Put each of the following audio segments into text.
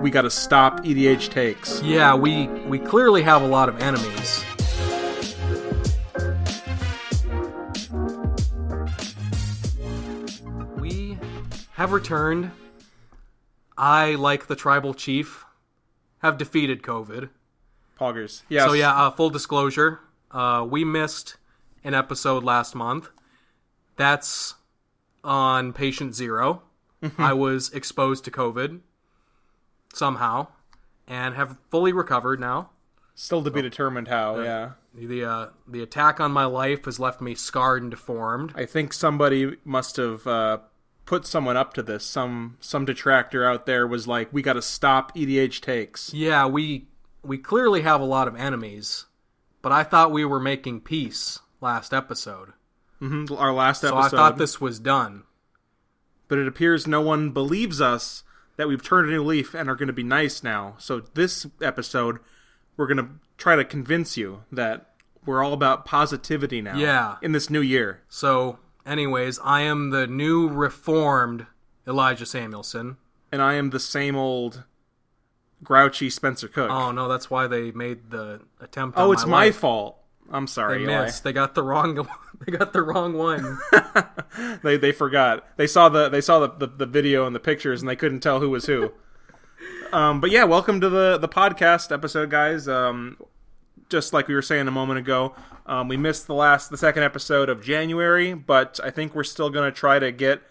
we gotta stop EDHTakes. Yeah, we clearly have a lot of enemies. We have returned. I, like the tribal chief, have defeated COVID. Poggers. Yes. So yeah, full disclosure, we missed an episode last month. That's on patient 0. I was exposed to COVID somehow and have fully recovered now. Still to be determined how, yeah. The attack on my life has left me scarred and deformed. I think somebody must have put someone up to this. Some detractor out there was like, we gotta stop EDHTakes. Yeah, we clearly have a lot of enemies, but I thought we were making peace last episode. Our last episode. So I thought this was done. But it appears no one believes us that we've turned a new leaf and are going to be nice now. So this episode, we're going to try to convince you that we're all about positivity now. Yeah. In this new year. So, anyways, I am the new reformed Elijah Samuelson. And I am the same old grouchy Spencer Cook. Oh, no, that's why they made the attempt on it's my fault. I'm sorry, They Eli. missed. They got the wrong one. They forgot. They saw the video and the pictures and they couldn't tell who was who. But yeah, welcome to the podcast episode, guys. Just like we were saying a moment ago, we missed the second episode of January, but I think we're still going to try to get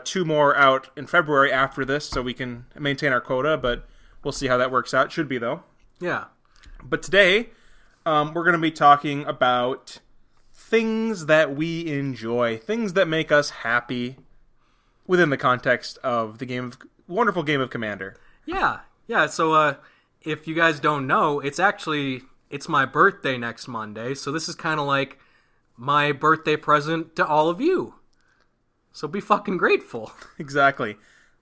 2 more out in February after this so we can maintain our quota, but we'll see how that works out. Should be, though. Yeah. But today, we're going to be talking about things that we enjoy, things that make us happy within the context of the wonderful game of Commander. Yeah. So, if you guys don't know, it's my birthday next Monday, so this is kind of like my birthday present to all of you. So be fucking grateful. Exactly.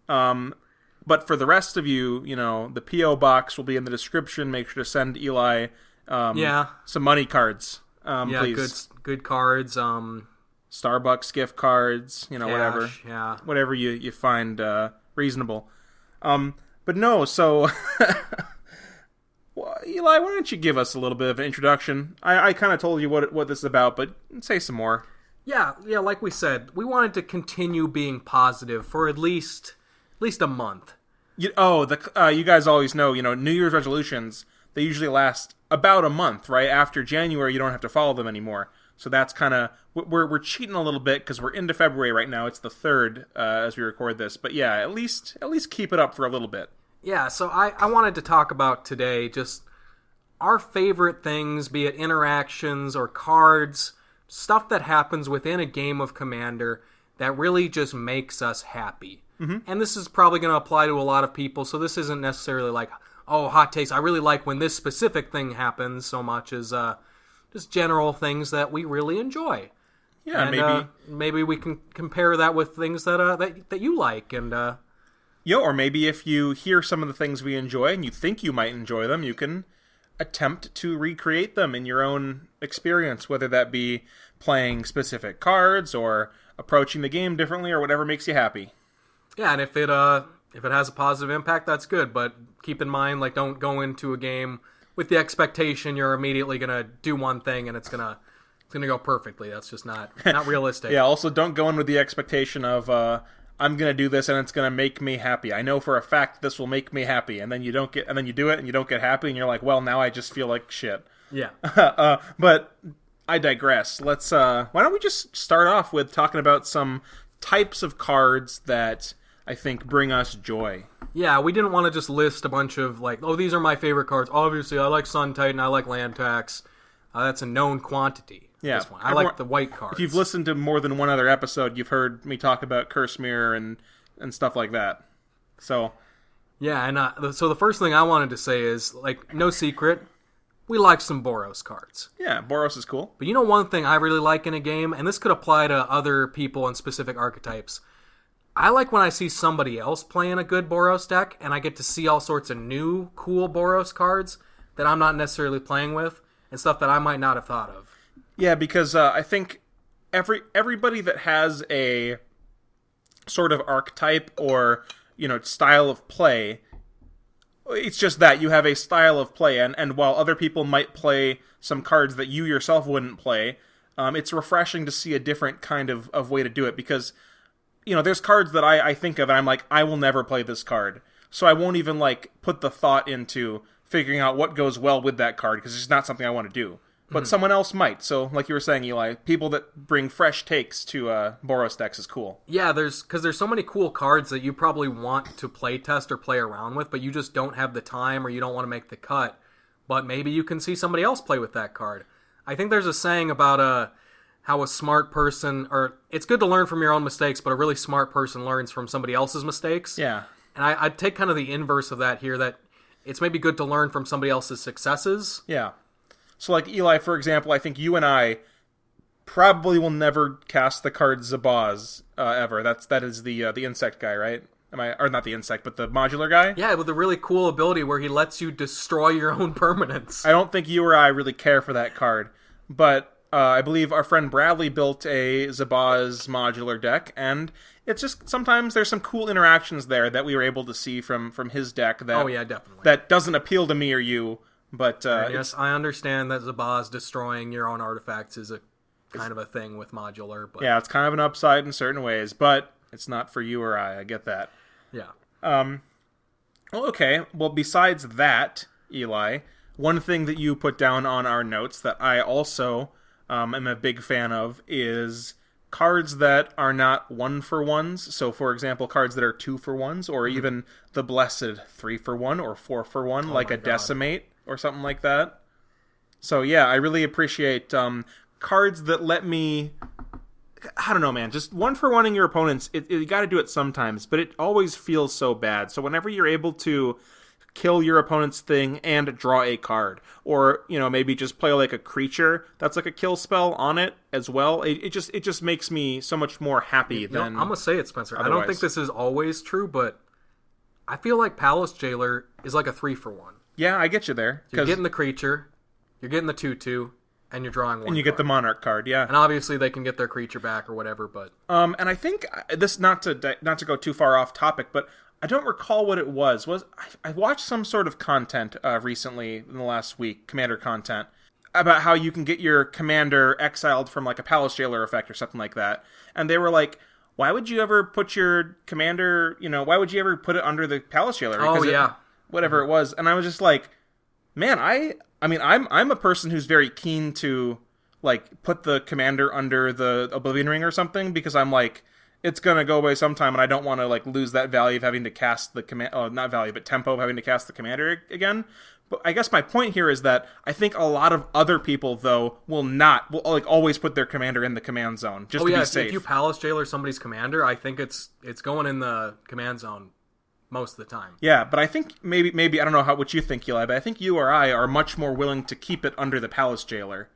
But for the rest of you, the P.O. box will be in the description. Make sure to send Eli some money cards. Please. Good cards. Starbucks gift cards, cash, whatever. Yeah. Whatever you find reasonable. But no, so well, Eli, why don't you give us a little bit of an introduction? I kind of told you what this is about, but say some more. Yeah, like we said, we wanted to continue being positive for at least a month. You guys always know, New Year's resolutions, they usually last about a month, right? After January, you don't have to follow them anymore. So that's kind of, we're cheating a little bit because we're into February right now. It's the 3rd as we record this. But yeah, at least keep it up for a little bit. Yeah, so I wanted to talk about today just our favorite things, be it interactions or cards, stuff that happens within a game of Commander that really just makes us happy. Mm-hmm. And this is probably going to apply to a lot of people, so this isn't necessarily like, oh, hot takes, I really like when this specific thing happens, so much as just general things that we really enjoy. Yeah, and, maybe we can compare that with things that you like, and or maybe if you hear some of the things we enjoy and you think you might enjoy them, you can attempt to recreate them in your own experience, whether that be playing specific cards or approaching the game differently or whatever makes you happy. Yeah, and if it has a positive impact, that's good, but keep in mind, like, don't go into a game with the expectation you're immediately going to do one thing and it's going to go perfectly. That's just not realistic. Yeah, also don't go in with the expectation of I'm going to do this and it's going to make me happy. I know for a fact this will make me happy, and then you do it and you don't get happy and you're like, well, now I just feel like shit. Yeah. But I digress. Let's why don't we just start off with talking about some types of cards that I think bring us joy. Yeah, we didn't want to just list a bunch of like, oh, these are my favorite cards. Obviously, I like Sun Titan, I like Land Tax. That's a known quantity. Yeah, I like the white cards. If you've listened to more than one other episode, you've heard me talk about Curse Mirror and stuff like that. So, yeah, and so the first thing I wanted to say is, like, no secret, we like some Boros cards. Yeah, Boros is cool. But you know one thing I really like in a game, and this could apply to other people and specific archetypes. I like when I see somebody else playing a good Boros deck, and I get to see all sorts of new, cool Boros cards that I'm not necessarily playing with, and stuff that I might not have thought of. Yeah, because I think everybody that has a sort of archetype or style of play It's just that you have a style of play, and while other people might play some cards that you yourself wouldn't play, it's refreshing to see a different kind of way to do it, because, there's cards that I think of, and I'm like, I will never play this card. So I won't even, put the thought into figuring out what goes well with that card, because it's just not something I want to do. But someone else might. So, like you were saying, Eli, people that bring fresh takes to Boros decks is cool. Yeah, because there's so many cool cards that you probably want to play test or play around with, but you just don't have the time or you don't want to make the cut. But maybe you can see somebody else play with that card. I think there's a saying about how a smart person, or it's good to learn from your own mistakes, but a really smart person learns from somebody else's mistakes. Yeah. And I'd take kind of the inverse of that here, that it's maybe good to learn from somebody else's successes. Yeah. So, like, Eli, for example, I think you and I probably will never cast the card Zabaz ever. That is the insect guy, right? Or not the insect, but the modular guy? Yeah, with a really cool ability where he lets you destroy your own permanents. I don't think you or I really care for that card, but I believe our friend Bradley built a Zabaz modular deck, and it's just sometimes there's some cool interactions there that we were able to see from his deck that, oh, yeah, definitely, that doesn't appeal to me or you. But yes, I understand that Zabaz destroying your own artifacts is a kind of a thing with modular. But yeah, it's kind of an upside in certain ways, but it's not for you or I get that. Yeah. Well, okay. Well, besides that, Eli, one thing that you put down on our notes that I also am a big fan of is cards that are not 1-for-1s. So, for example, cards that are 2-for-1s, or even the blessed 3-for-1 or 4-for-1, like a Decimate or something like that. So yeah, I really appreciate cards that let me, I don't know, man, just 1-for-1ing your opponents. You got to do it sometimes, but it always feels so bad. So whenever you're able to kill your opponent's thing and draw a card, or maybe just play like a creature that's like a kill spell on it as well, it just makes me so much more happy than. I'm gonna say it, Spencer. Otherwise. I don't think this is always true, but I feel like Palace Jailer is like a 3-for-1. Yeah, I get you there. You're getting the creature, you're getting the 2/2, and you're drawing one. And you get the Monarch card, yeah. And obviously they can get their creature back or whatever, but and I think this, not to go too far off topic, but I don't recall what it was. I watched some sort of content recently in the last week, commander content, about how you can get your commander exiled from like a Palace Jailer effect or something like that. And they were like, why would you ever put your commander, why would you ever put it under the Palace Jailer? Oh, yeah. Whatever it was. And I was just like, man, I'm a person who's very keen to like put the commander under the Oblivion Ring or something, because I'm like, it's gonna go away sometime, and I don't want to like lose that value of having to cast the command. Oh, not value, but tempo of having to cast the commander again. But I guess my point here is that I think a lot of other people though will like always put their commander in the command zone just to be safe. If you Palace Jailer somebody's commander, I think it's going in the command zone most of the time. Yeah, but I think maybe I don't know what you think, Eli, but I think you or I are much more willing to keep it under the Palace Jailer.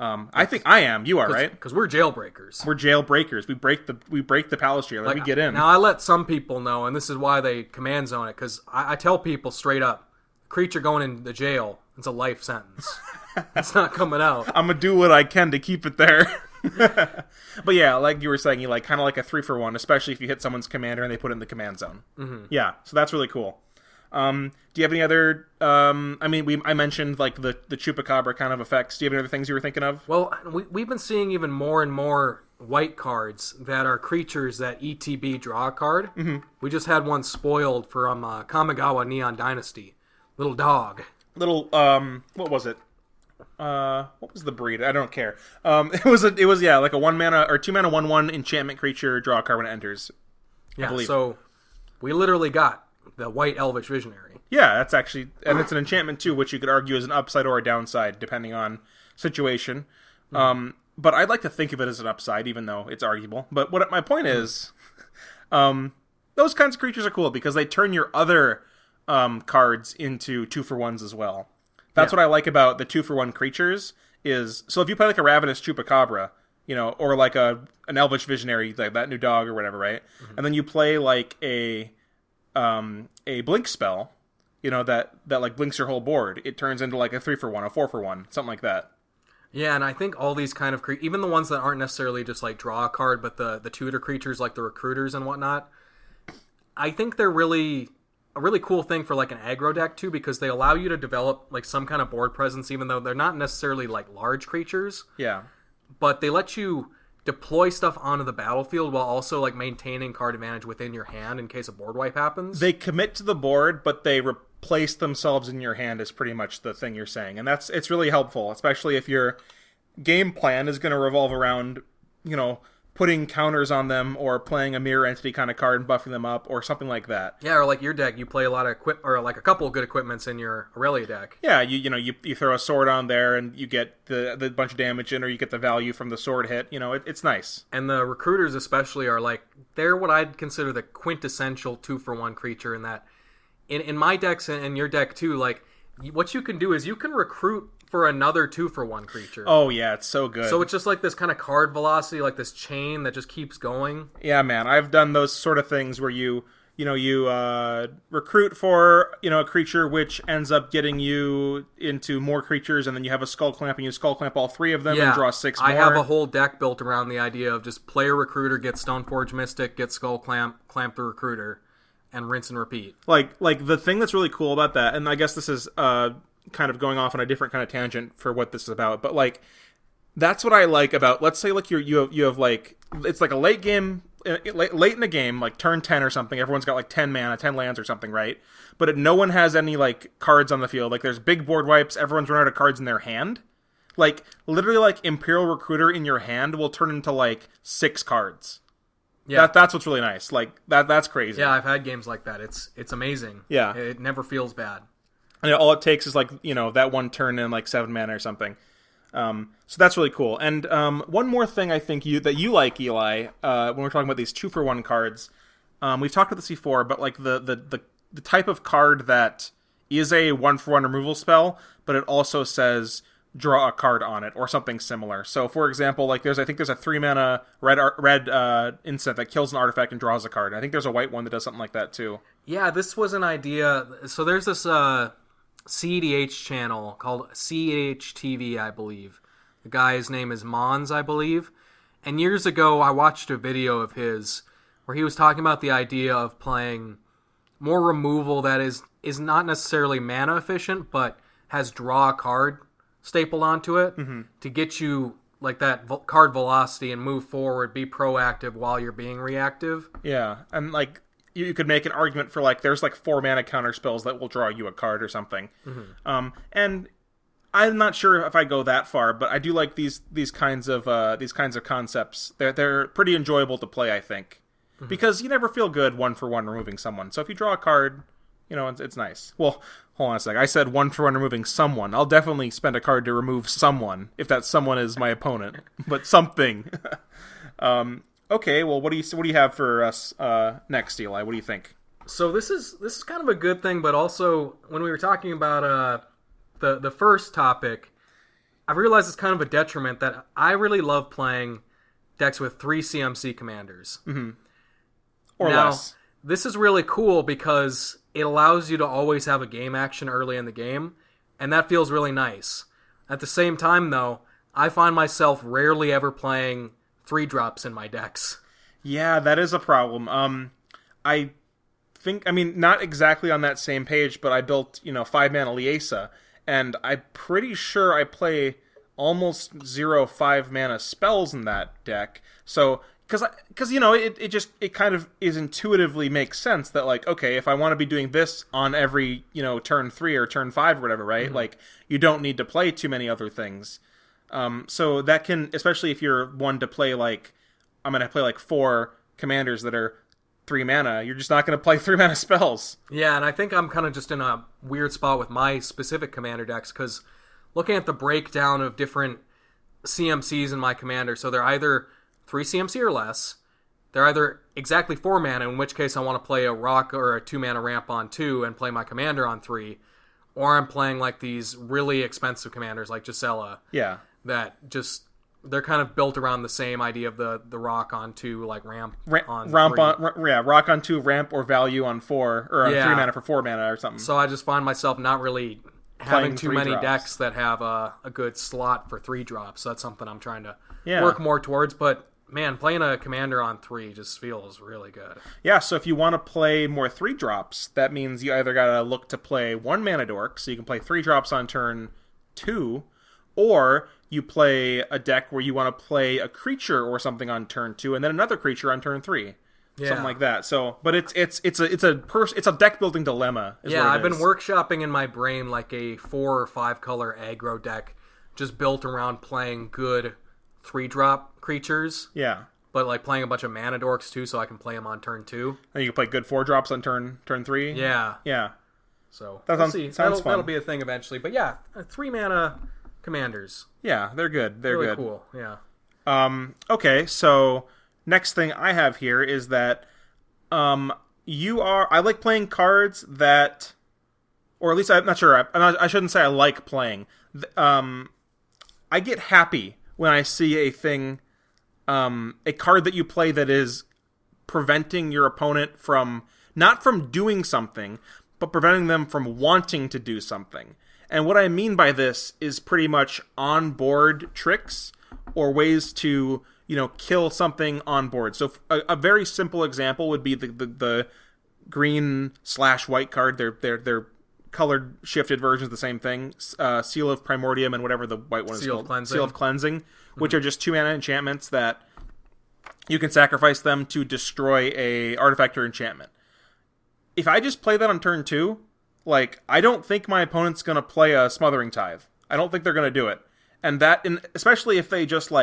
I think I am. You are, right? Because we're jailbreakers. We're jailbreakers. We break the Palace Jailer. Like, we get in. Now I let some people know, and this is why they command zone it. Because I tell people straight up, creature going in the jail, it's a life sentence. It's not coming out. I'm gonna do what I can to keep it there. But yeah, like you were saying, you like kind of like a 3-for-1, especially if you hit someone's commander and they put it in the command zone. Mm-hmm. Yeah, so that's really cool. Do you have any other? I mentioned like the Chupacabra kind of effects. Do you have any other things you were thinking of? Well, we've been seeing even more and more white cards that are creatures that ETB draw a card. Mm-hmm. We just had one spoiled from Kamigawa Neon Dynasty. Little dog. What was it? What was the breed? I don't care. It was like a 1-mana or 2-mana 1/1 enchantment creature, draw a card when it enters. Yeah, so we literally got the white Elvish Visionary. Yeah, that's actually, and it's an enchantment too, which you could argue is an upside or a downside depending on situation. Mm-hmm. But I'd like to think of it as an upside, even though it's arguable. But what my point is, those kinds of creatures are cool because they turn your other cards into 2-for-1s as well. That's what I like about the 2-for-1 creatures is, so if you play like a Ravenous Chupacabra, or like an Elvish Visionary, like that new dog or whatever, right? Mm-hmm. And then you play like a blink spell, that like blinks your whole board. It turns into like a 3-for-1, a 4-for-1, something like that. Yeah, and I think all these kind of even the ones that aren't necessarily just like draw a card, but the tutor creatures like the recruiters and whatnot, I think they're really a really cool thing for like an aggro deck too, because they allow you to develop like some kind of board presence, even though they're not necessarily like large creatures. Yeah. But they let you deploy stuff onto the battlefield while also like maintaining card advantage within your hand in case a board wipe happens. They commit to the board, but they replace themselves in your hand is pretty much the thing you're saying. And it's really helpful, especially if your game plan is going to revolve around, putting counters on them or playing a mirror entity kind of card and buffing them up or something like that. Yeah, or like your deck, you play a lot of or like a couple of good equipments in your Aurelia deck. Yeah, you throw a sword on there and you get the bunch of damage in, or you get the value from the sword hit. It's nice. And the recruiters especially are like, they're what I'd consider the quintessential 2-for-1 creature in that. In my decks and your deck too, like what you can do is you can recruit for another 2-for-1 creature. Oh yeah, it's so good. So it's just like this kind of card velocity, like this chain that just keeps going. Yeah, man, I've done those sort of things where you recruit for a creature which ends up getting you into more creatures, and then you have a skull clamp and you skull clamp all 3 of them and draw 6 more. I have a whole deck built around the idea of just play a recruiter, get Stoneforge Mystic, get skull clamp the recruiter, and rinse and repeat. Like the thing that's really cool about that, and I guess this is kind of going off on a different kind of tangent for what this is about, but like that's what I like about, let's say like you have like, it's like a late game, late in the game, like turn 10 or something, everyone's got like 10 mana, 10 lands or something, right? But no one has any like cards on the field, like there's big board wipes, everyone's run out of cards in their hand. Like literally like Imperial Recruiter in your hand will turn into like 6 cards. Yeah, that's what's really nice. Like that's crazy. Yeah, I've had games like that. It's amazing. Yeah, it never feels bad. And all it takes is like that one turn in like 7 mana or something. So that's really cool. And one more thing I think that you like, Eli, when we're talking about these 2-for-1 cards, we've talked about this before, but like the type of card that is a 1-for-1 removal spell, but it also says draw a card on it or something similar. So for example, like I think there's a 3 mana red instant that kills an artifact and draws a card. I think there's a white one that does something like that too. Yeah, this was an idea. So there's this CEDH channel called CEDH I believe. The guy's name is Mons, I believe. And years ago, I watched a video of his where he was talking about the idea of playing more removal that is not necessarily mana efficient, but has draw a card stapled onto it to get you like that card velocity and move forward, be proactive while you're being reactive. Yeah, and like you could make an argument for like there's like 4 mana counter spells that will draw you a card or something. And I'm not sure if I go that far, but I do like these kinds of concepts. They're pretty enjoyable to play, I think, because you never feel good 1-for-1 removing someone. So if you draw a card, it's nice. Well, hold on a sec. I said 1-for-1 removing someone. I'll definitely spend a card to remove someone if that someone is my opponent, but something. Okay, well, what do you have for us next, Eli? What do you think? So this is kind of a good thing, but also when we were talking about the first topic, I've realized it's kind of a detriment that I really love playing decks with 3 CMC commanders. Or now, less. This is really cool because it allows you to always have a game action early in the game, and that feels really nice. At the same time, though, I find myself rarely ever playing 3-drops in my decks. Yeah, that is a problem. I think, not exactly on that same page, but I built, 5 mana Liesa, and I'm pretty sure I play almost 0 5 mana spells in that deck. So, because it kind of is intuitively makes sense that like, okay, if I want to be doing this on every, turn 3 or turn 5 or whatever, right? Like, you don't need to play too many other things. So that can, especially if you're one to play like, I'm going to play like 4 commanders that are 3 mana, you're just not going to play 3 mana spells. Yeah, and I think I'm kind of just in a weird spot with my specific commander decks, because looking at the breakdown of different CMCs in my commander, so they're either 3 CMC or less, they're either exactly 4 mana, in which case I want to play a rock or a 2 mana ramp on 2 and play my commander on 3, or I'm playing like these really expensive commanders like Gisela. Yeah. That just, they're kind of built around the same idea of the rock on 2, like ramp on 3. Rock on 2, ramp or value on 4, or on 3 mana for 4 mana or something. So I just find myself not really having too many drops. decks that have a good slot for 3 drops. So that's something I'm trying to work more towards. But man, playing a commander on 3 just feels really good. Yeah, so if you want to play more 3-drops, that means you either gotta look to play 1 mana dork, so you can play 3-drops on turn 2, or you play a deck where you want to play a creature or something on turn 2, and then another creature on turn 3. Yeah. Something like that. So, but it's a deck building dilemma. Yeah, I've been workshopping in my brain like a 4 or 5 color aggro deck, just built around playing good 3-drop creatures. Yeah, but like playing a bunch of mana dorks too, so I can play them on turn 2. And you can play good 4-drops on turn 3. Yeah, yeah. So we'll see. Sounds fun. That'll be a thing eventually. But yeah, 3 mana commanders. Yeah, they're good. They're really good. Cool. Yeah. Okay, so next thing I have here is that I like playing cards that, or at least I'm not sure. I shouldn't say I like playing. I get happy when I see a thing, a card that you play that is preventing your opponent from, not from doing something, but preventing them from wanting to do something. And what I mean by this is pretty much on-board tricks or ways to, kill something on board. So a very simple example would be the green/white card. They're colored shifted versions of the same thing. Seal of Primordium and whatever the white one is called. Seal of Cleansing, which are just 2 mana enchantments that you can sacrifice them to destroy a artifact or enchantment. If I just play that on turn 2, I don't think my opponent's going to play a Smothering Tithe. I don't think they're going to do it. And especially if they just,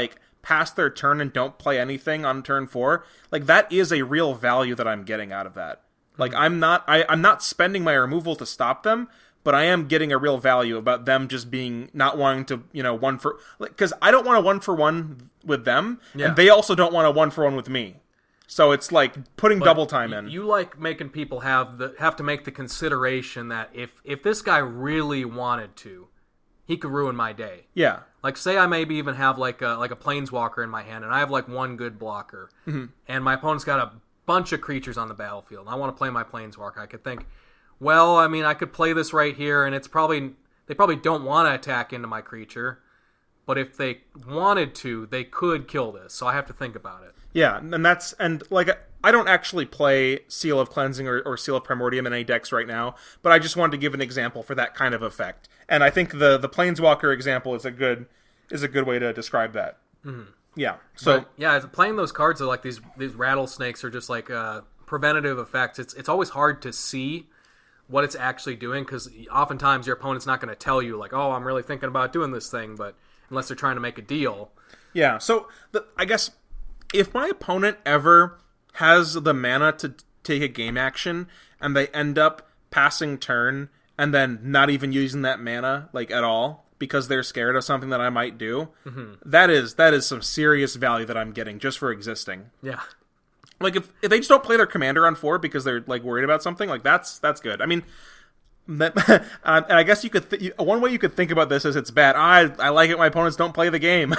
pass their turn and don't play anything on turn 4, that is a real value that I'm getting out of that. I'm not spending my removal to stop them, but I am getting a real value about them just not wanting to, because I don't want a 1-for-1 with them, and they also don't want a 1-for-1 with me. So it's putting double time in. You like making people have to make the consideration that if this guy really wanted to, he could ruin my day. Yeah. Say I maybe even have a planeswalker in my hand, and I have 1 good blocker, and my opponent's got a bunch of creatures on the battlefield, and I want to play my planeswalker. I could think, well, I could play this right here, and they probably don't want to attack into my creature, but if they wanted to, they could kill this. So I have to think about it. Yeah, and I don't actually play Seal of Cleansing or Seal of Primordium in any decks right now, but I just wanted to give an example for that kind of effect. And I think the Planeswalker example is a good way to describe that. Mm-hmm. Yeah. So playing those cards are these rattlesnakes are just preventative effects. It's always hard to see what it's actually doing, because oftentimes your opponent's not going to tell you oh, I'm really thinking about doing this thing, but unless they're trying to make a deal. Yeah. So I guess if my opponent ever has the mana to take a game action and they end up passing turn and then not even using that mana at all because they're scared of something that I might do, that is some serious value that I'm getting just for existing. Yeah. If they just don't play their commander on 4 because they're worried about something, that's good. I mean, and I guess you could one way you could think about this is it's bad. I like it. My opponents don't play the game,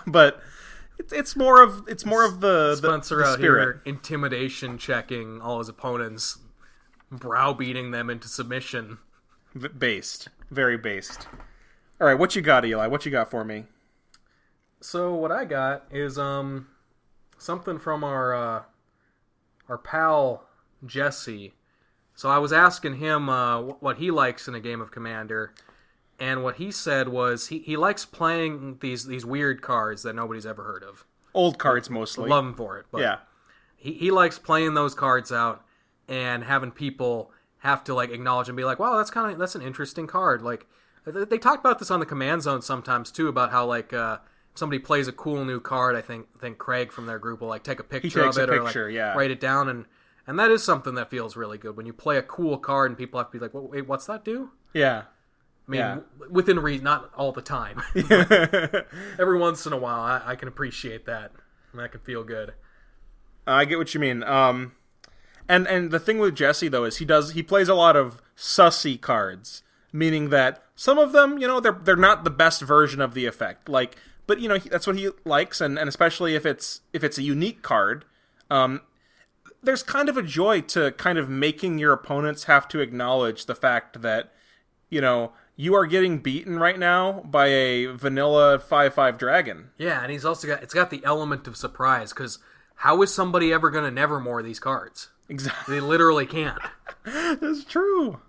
but it's more of the Spencer the out spirit. Here intimidation checking all his opponents, browbeating them into submission. Based, very based. All right, what you got, Eli? What you got for me? So what I got is something from our pal Jesse. So I was asking him what he likes in a game of Commander, and what he said was he likes playing these weird cards that nobody's ever heard of. Old cards mostly. Love him for it. But yeah. He likes playing those cards out and having people have to acknowledge and be wow, that's an interesting card. They talk about this on the Command Zone sometimes too, about how somebody plays a cool new card. I think Craig from their group will take a picture of it or write it down, and that is something that feels really good when you play a cool card and people have to be wait, what's that do? Yeah. I mean, within reason, not all the time. Every once in a while, I can appreciate that, and that can feel good. I get what you mean. And the thing with Jesse though is he plays a lot of sussy cards, meaning that some of them, they're not the best version of the effect. But that's what he likes, and especially if it's a unique card, there's kind of a joy to kind of making your opponents have to acknowledge the fact that you are getting beaten right now by a vanilla 5/5 dragon. Yeah, and it's got the element of surprise, because how is somebody ever going to Nevermore these cards? Exactly. They literally can't. That's true.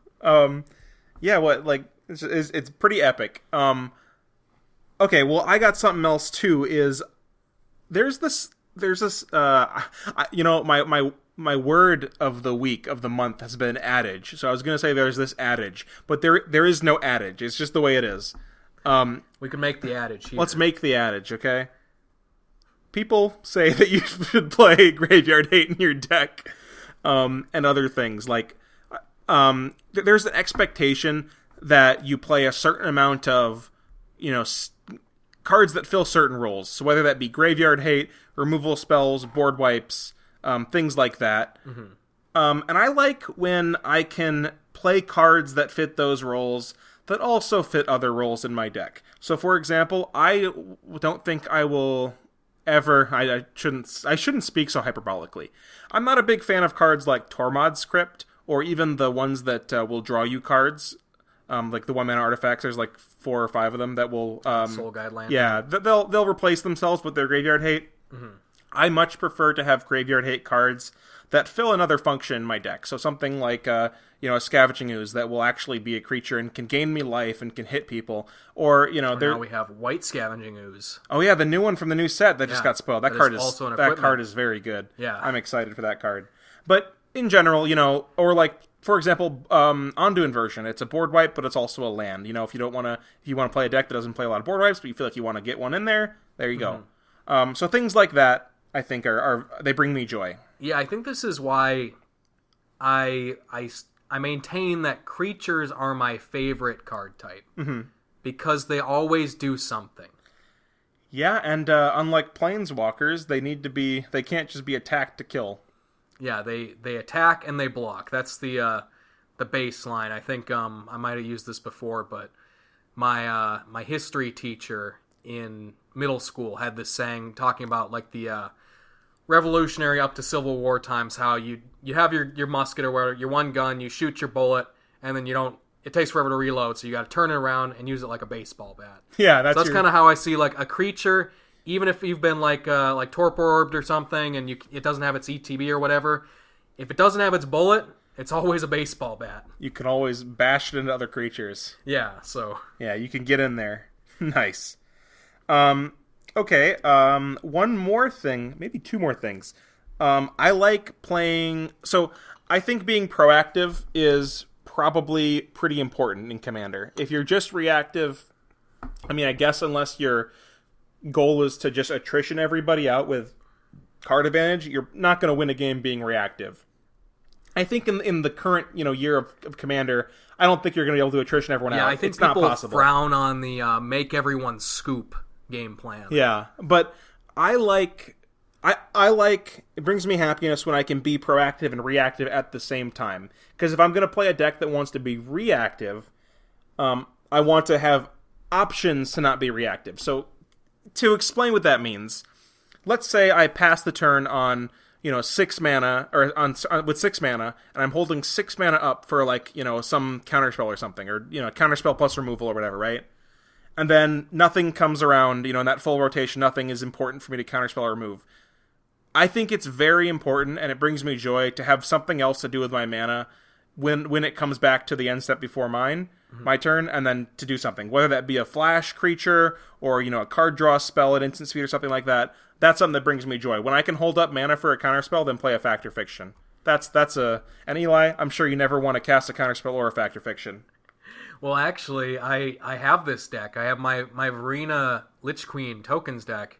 It's pretty epic. Okay, well, I got something else too. There's this my word of the week of the month has been adage. So I was gonna say there's this adage, but there is no adage. It's just the way it is. We can make the adage here. Let's make the adage, okay? People say that you should play Graveyard Hate in your deck, and other things like there's an expectation that you play a certain amount of cards that fill certain roles. So whether that be Graveyard Hate, removal spells, board wipes, things like that. Mm-hmm. And I like when I can play cards that fit those roles that also fit other roles in my deck. So for example, I don't think I will ever... I shouldn't speak so hyperbolically. I'm not a big fan of cards like Tormod's Crypt, or even the ones that will draw you cards. Like the 1-mana artifacts, there's like 4 or 5 of them that will... Soul Guide Lantern. Yeah, they'll replace themselves with their Graveyard Hate. Mm-hmm. I much prefer to have Graveyard Hate cards that fill another function in my deck. So something like a Scavenging Ooze that will actually be a creature and can gain me life and can hit people. Or, now we have White Scavenging Ooze. Oh yeah, the new one from the new set that just got spoiled. That card is very good. Yeah. I'm excited for that card. But in general, or like, for example, Ondu Inversion. It's a board wipe, but it's also a land. If you want to play a deck that doesn't play a lot of board wipes, but you feel like you want to get one in there, there you go. So things like that, I think, they bring me joy. Yeah, I think this is why I maintain that creatures are my favorite card type. Mm-hmm. Because they always do something. Yeah, and unlike Planeswalkers, they can't just be attacked to kill. Yeah, they attack and they block. That's the baseline. I think I might have used this before, but my history teacher in middle school had this saying talking about like the Revolutionary up to Civil War times, how you have your musket or whatever, your one gun, you shoot your bullet, and then it takes forever to reload, so you got to turn it around and use it like a baseball bat. Yeah, that's kind of how I see like a creature. Even if you've been like Torpor Orbed or something, and it doesn't have its ETB or whatever, if it doesn't have its bullet, it's always a baseball bat. You can always bash it into other creatures. Yeah, so... Yeah, you can get in there. Nice. Okay, one more thing, maybe 2 more things. I like playing... So, I think being proactive is probably pretty important in Commander. If you're just reactive, I guess unless your goal is to just attrition everybody out with card advantage, you're not going to win a game being reactive. I think in the current year of Commander, I don't think you're going to be able to attrition everyone out. Yeah, I think it's people not possible. Frown on the make everyone scoop game plan. Yeah, but I like it brings me happiness when I can be proactive and reactive at the same time. Because if I'm going to play a deck that wants to be reactive, I want to have options to not be reactive. So to explain what that means, let's say I pass the turn on 6 mana with 6 mana, and I'm holding 6 mana up for some counterspell or something, or counterspell plus removal or whatever, right? And then nothing comes around, in that full rotation, nothing is important for me to counterspell or remove. I think it's very important, and it brings me joy to have something else to do with my mana when it comes back to the end step before my turn, and then to do something. Whether that be a flash creature, or, a card draw spell at instant speed or something like that. That's something that brings me joy. When I can hold up mana for a counterspell, then play a Fact or Fiction. And Eli, I'm sure you never want to cast a counterspell or a Fact or Fiction. Well, actually, I have this deck. I have my Verena Lich Queen tokens deck.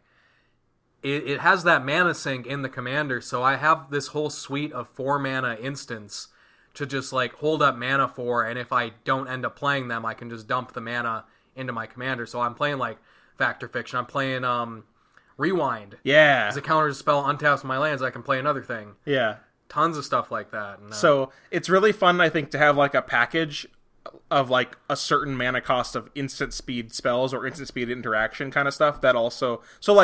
It has that mana sink in the commander, so I have this whole suite of 4 mana instants to just hold up mana for, and if I don't end up playing them, I can just dump the mana into my commander. So I'm playing Fact or Fiction. I'm playing Rewind. Yeah. As a counter spell, untaps my lands, I can play another thing. Yeah. Tons of stuff like that. And, so it's really fun, I think, to have a package of a certain mana cost of instant speed spells or instant speed interaction kind of stuff that also... So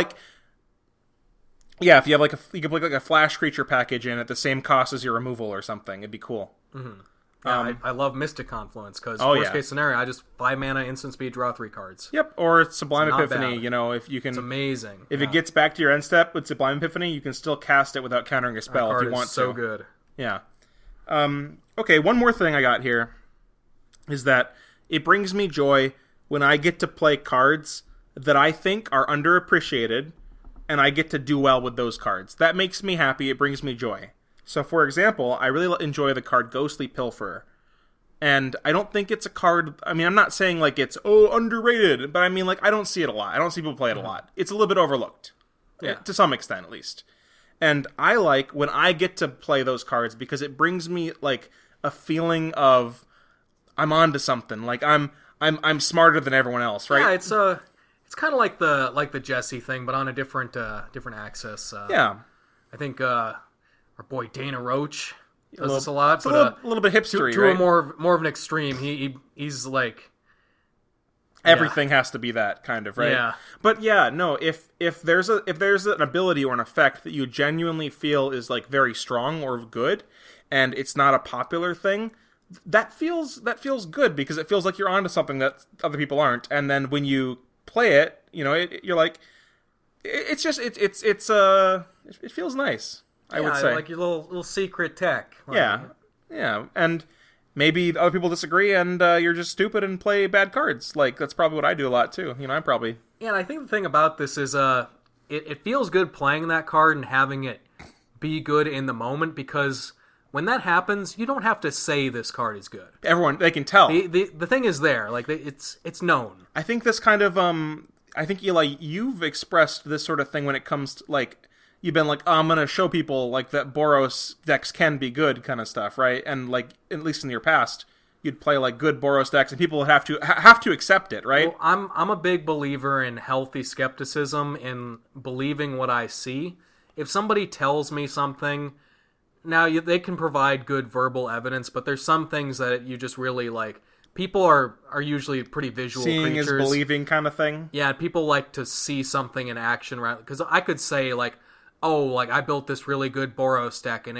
yeah, if you have you could put a flash creature package in at the same cost as your removal or something, it'd be cool. Mm-hmm. Yeah, I love Mystic Confluence because worst case scenario, I just 5 mana, instant speed, draw 3 cards. Yep, or Sublime It's not Epiphany. bad. If you can, It's amazing. if it gets back to your end step with Sublime Epiphany, you can still cast it without countering a spell card if you want is so to. good. Yeah. Okay, one more thing I got here is that it brings me joy when I get to play cards that I think are underappreciated, and I get to do well with those cards. That makes me happy. It brings me joy. So, for example, I really enjoy the card Ghostly Pilferer. And I don't think it's a card... I mean, I'm not saying, like, it's, underrated. But I mean, like, I don't see it a lot. I don't see people play it a lot. It's a little bit overlooked. Yeah. To some extent, at least. And I like when I get to play those cards because it brings me, like, a feeling of I'm onto something. Like, I'm smarter than everyone else, right? Yeah, it's kind of like the Jesse thing, but on a different axis. Yeah. I think... our boy Dana Roach does this a lot, but a little bit hipstery, to right? a more of an extreme. He's like everything has to be that kind of, right? Yeah. But yeah, no. If there's an ability or an effect that you genuinely feel is like very strong or good, and it's not a popular thing, that feels good because it feels like you're onto something that other people aren't. And then when you play it, you're like, it feels nice. I would say, like your little secret tech. Like, yeah, and maybe other people disagree, and you're just stupid and play bad cards. Like that's probably what I do a lot too. I'm probably. Yeah, and I think the thing about this is, it feels good playing that card and having it be good in the moment because when that happens, you don't have to say this card is good. Everyone they can tell. The thing is there, like it's known. I think this kind of I think Eli, you've expressed this sort of thing when it comes to like. You've been like, I'm going to show people like that Boros decks can be good kind of stuff, right? And like, at least in your past, you'd play like good Boros decks and people would have to accept it, right? Well, I'm a big believer in healthy skepticism and believing what I see. If somebody tells me something, now they can provide good verbal evidence, but there's some things that you just really like. People are usually pretty visual Seeing creatures. is believing kind of thing. Yeah, people like to see something in action, right? Because I could say like, oh, like I built this really good Boros deck, and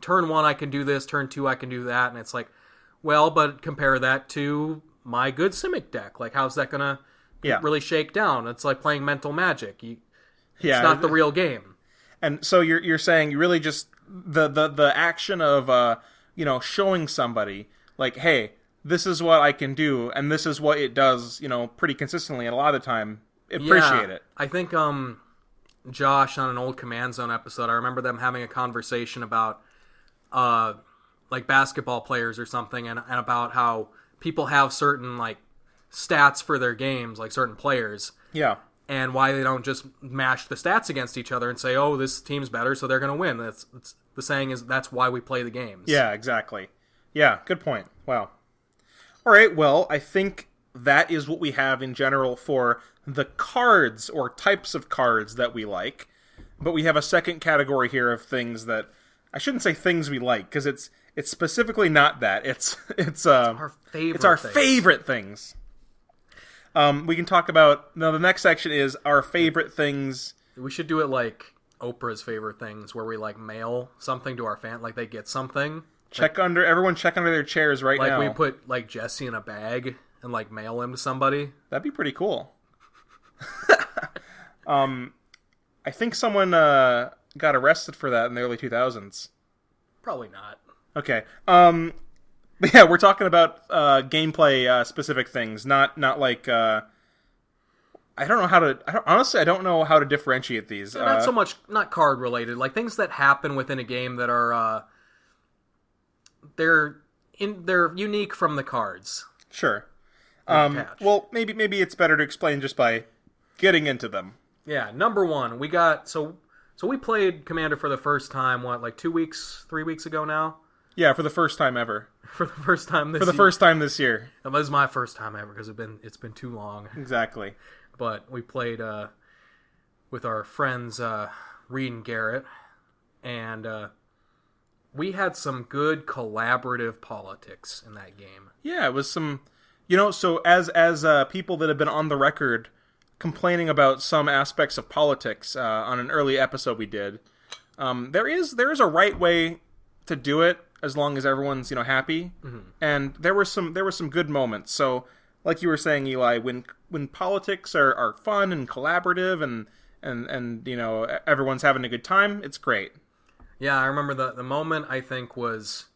turn 1 I can do this, turn 2 I can do that, and it's like, well, but compare that to my good Simic deck. Like, how's that gonna really shake down? It's like playing Mental Magic. It's not the real game. And so you're saying you really just the action of showing somebody like, hey, this is what I can do, and this is what it does, pretty consistently, and a lot of the time appreciate it. I think Josh on an old Command Zone episode, I remember them having a conversation about like basketball players or something, and about how people have certain like stats for their games, like certain players. Yeah. And why they don't just mash the stats against each other and say, oh, this team's better, so they're going to win. That's the saying is that's why we play the games. Yeah, exactly. Yeah, good point. Wow. All right, well, I think that is what we have in general for the cards or types of cards that we like. But we have a second category here of things that I shouldn't say things we like because it's specifically not that. It's our favorite. It's our favorite things. We can talk about now. The next section is our favorite things. We should do it like Oprah's favorite things, where we like mail something to our fan, like they get something. Everyone check under their chairs right now. Like we put like Jesse in a bag and like mail him to somebody. That'd be pretty cool. I think someone got arrested for that in the early 2000s. Probably not. Okay. But yeah, we're talking about gameplay specific things, not like I don't know how to. Honestly, I don't know how to differentiate these. Not so much not card related, like things that happen within a game that are they're unique from the cards. Sure. Well, maybe it's better to explain just by getting into them. Yeah, number one, we got so we played Commander for the first time. What, like 3 weeks ago now? Yeah, for the first time ever. For the first time this year. For the first time this year. That was my first time ever because it's been too long. Exactly. But we played with our friends Reed and Garrett, and we had some good collaborative politics in that game. Yeah, it was some, so as people that have been on the record complaining about some aspects of politics on an early episode we did, there is a right way to do it, as long as everyone's happy. And there were some good moments. So like you were saying, Eli, when politics are fun and collaborative and everyone's having a good time, it's great. Yeah, I remember the moment I think was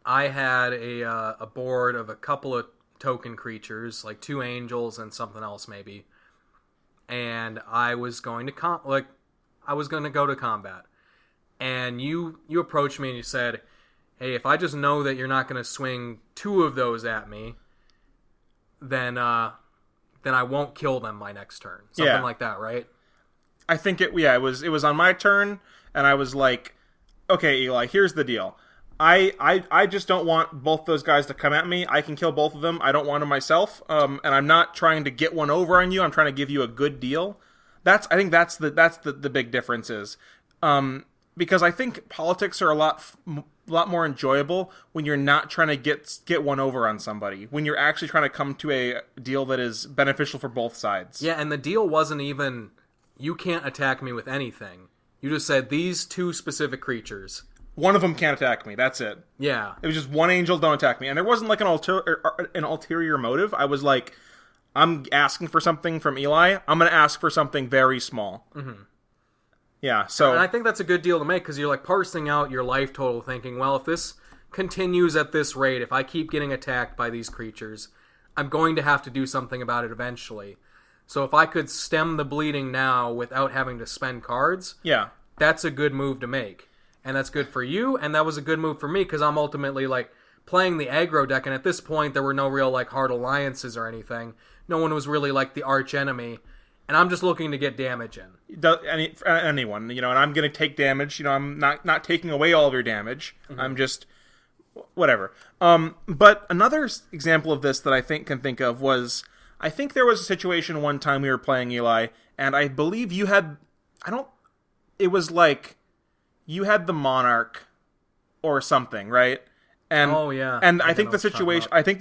I had a board of a couple of token creatures, like 2 angels and something else maybe, and I was going to go to combat, and you approached me and you said, "Hey, if I just know that you're not going to swing 2 of those at me, then I won't kill them my next turn." Something like that, right? I think it was on my turn, and I was like, "Okay, Eli, here's the deal. I just don't want both those guys to come at me. I can kill both of them. I don't want them myself. And I'm not trying to get one over on you. I'm trying to give you a good deal." I think that's the big difference is, because I think politics are a lot more enjoyable when you're not trying to get one over on somebody. When you're actually trying to come to a deal that is beneficial for both sides. Yeah, and the deal wasn't even, you can't attack me with anything. You just said these 2 specific creatures. One of them can't attack me. That's it. Yeah. It was just one angel, don't attack me. And there wasn't like an ulterior motive. I was like, I'm asking for something from Eli. I'm going to ask for something very small. Mm-hmm. Yeah, so... And I think that's a good deal to make, because you're like parsing out your life total, thinking, well, if this continues at this rate, if I keep getting attacked by these creatures, I'm going to have to do something about it eventually. So if I could stem the bleeding now without having to spend cards, that's a good move to make. And that's good for you, and that was a good move for me, because I'm ultimately, like, playing the aggro deck, and at this point, there were no real, like, hard alliances or anything. No one was really, like, the arch enemy, and I'm just looking to get damage in. Anyone, and I'm going to take damage. I'm not taking away all of your damage. Mm-hmm. I'm just... whatever. But another example of this that I can think of was... I think there was a situation one time we were playing, Eli, and I believe you had... It was like... You had the Monarch or something, right? And and I think the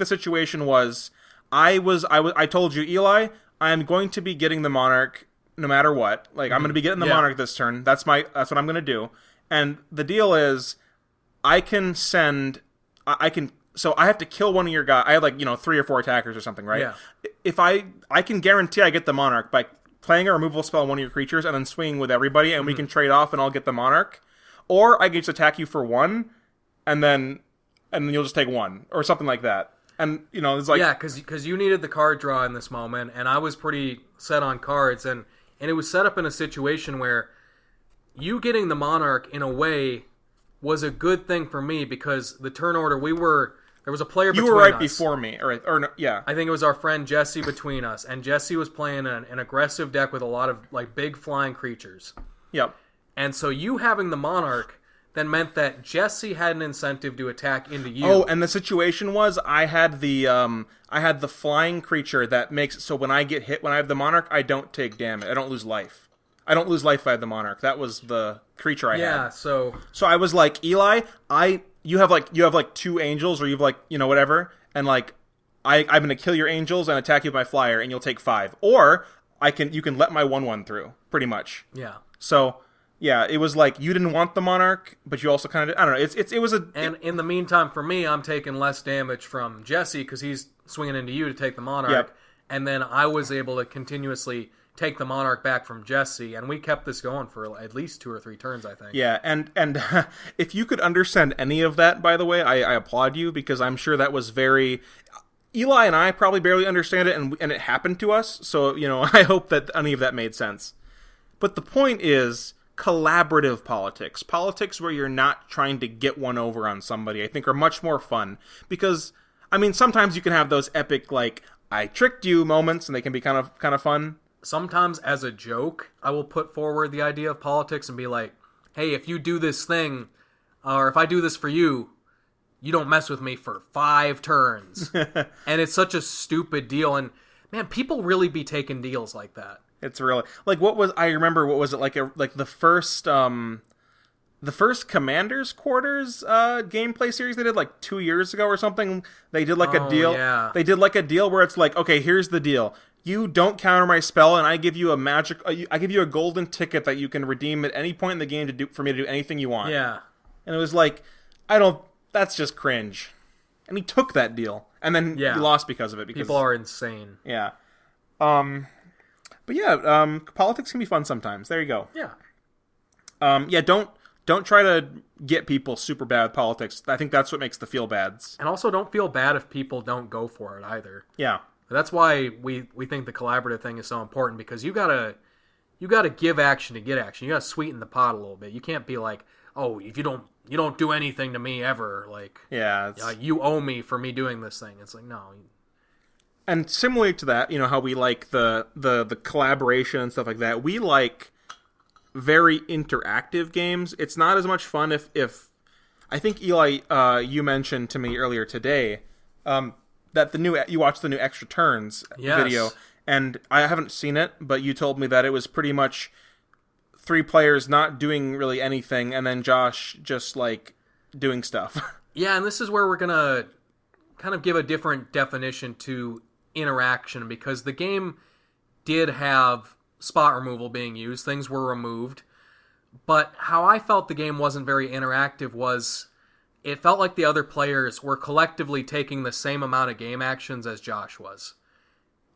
situation was I told you, Eli, I'm going to be getting the Monarch no matter what. Like I'm going to be getting the Monarch this turn. That's what I'm going to do. And the deal is so I have to kill one of your guys. I had 3 or 4 attackers or something, right? Yeah. If I can guarantee I get the Monarch by playing a removal spell on one of your creatures and then swinging with everybody, and we can trade off and I'll get the Monarch. Or I can just attack you for 1, and then you'll just take 1, or something like that. And, it's like... Yeah, because you needed the card draw in this moment, and I was pretty set on cards, and it was set up in a situation where you getting the Monarch, in a way, was a good thing for me, because the turn order, there was a player between us. You were right before me, or no, yeah. I think it was our friend Jesse between us, and Jesse was playing an aggressive deck with a lot of, big flying creatures. Yep. And so you having the Monarch then meant that Jesse had an incentive to attack into you. Oh, and the situation was I had the flying creature that makes so when I get hit when I have the Monarch, I don't take damage. I don't lose life. I don't lose life if I have the Monarch. That was the creature I had. Yeah, so I was like, Eli, you have 2 angels, or you have whatever, and I'm gonna kill your angels and attack you with my flyer, and you'll take 5. Or you can let my 1/1 through, pretty much. Yeah. So yeah, it was like you didn't want the Monarch, but you also kind of I don't know. It was a. And in the meantime, for me, I'm taking less damage from Jesse because he's swinging into you to take the Monarch, and then I was able to continuously take the Monarch back from Jesse, and we kept this going for at least 2 or 3 turns, I think. Yeah, and if you could understand any of that, by the way, I applaud you, because I'm sure that was very. Eli and I probably barely understand it, and it happened to us. So I hope that any of that made sense. But the point is. Collaborative politics where you're not trying to get one over on somebody, I think are much more fun, because sometimes you can have those epic I tricked you moments, and they can be kind of fun. Sometimes as a joke I will put forward the idea of politics and be like, hey, if you do this thing, or if I do this for you, you don't mess with me for 5 turns. And it's such a stupid deal, and man, people really be taking deals like that. It's really what was it the first Commander's Quarters gameplay series they did 2 years ago or something. They did a deal. Yeah. They did a deal where it's okay, here's the deal. You don't counter my spell, and I give you I give you a golden ticket that you can redeem at any point in the game for me to do anything you want. Yeah. And it was I don't that's just cringe. And he took that deal. And then he lost because of it. Because people are insane. Yeah. But yeah, politics can be fun sometimes. There you go. Yeah. Yeah, don't try to get people super bad at politics. I think that's what makes the feel bads. And also don't feel bad if people don't go for it either. Yeah. That's why we think the collaborative thing is so important, because you gotta give action to get action. You gotta sweeten the pot a little bit. You can't be like, oh, if you don't do anything to me ever, like, yeah, you owe me for me doing this thing. It's like, no. And similarly to that, how we like the collaboration and stuff like that, we like very interactive games. It's not as much fun if I think, Eli, you mentioned to me earlier today that you watched the new Extra Turns video, and I haven't seen it, but you told me that it was pretty much 3 players not doing really anything, and then Josh just like doing stuff. Yeah, and this is where we're gonna kind of give a different definition to interaction, because the game did have spot removal being used. Things were removed. But how I felt the game wasn't very interactive was it felt like the other players were collectively taking the same amount of game actions as Josh was.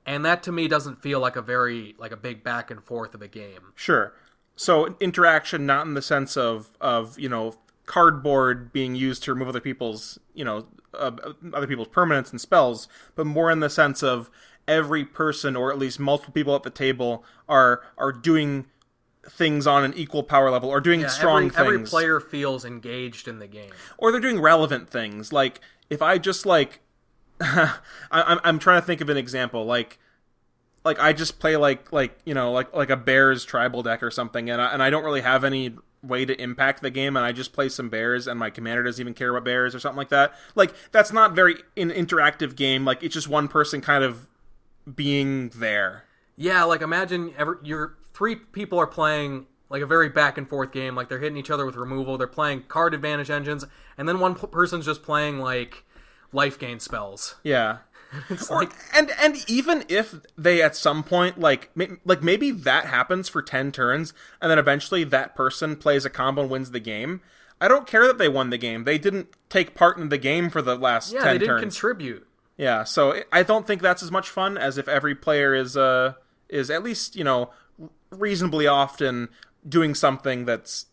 And that to me doesn't feel like a big back and forth of a game. Sure. So interaction not in the sense of cardboard being used to remove other people's permanents and spells, but more in the sense of every person, or at least multiple people at the table, are doing things on an equal power level, or doing strong things. Every player feels engaged in the game. Or they're doing relevant things. Like, if I just, like... I'm trying to think of an example. Like I just play like a Bears tribal deck or something, and I don't really have any way to impact the game, and I just play some Bears, and my commander doesn't even care about Bears or something like that. Like, that's not very an interactive game. Like, it's just one person kind of being there. Yeah, like imagine your 3 people are playing like a very back and forth game. Like, they're hitting each other with removal. They're playing card advantage engines, and then one person's just playing like life gain spells. Yeah. It's like, and even if they at some point like maybe that happens for 10 turns, and then eventually that person plays a combo and wins the game, I don't care that they won the game. They didn't take part in the game for the last 10 turns. Yeah, they didn't contribute. Yeah, so I don't think that's as much fun as if every player is at least, reasonably often doing something that's...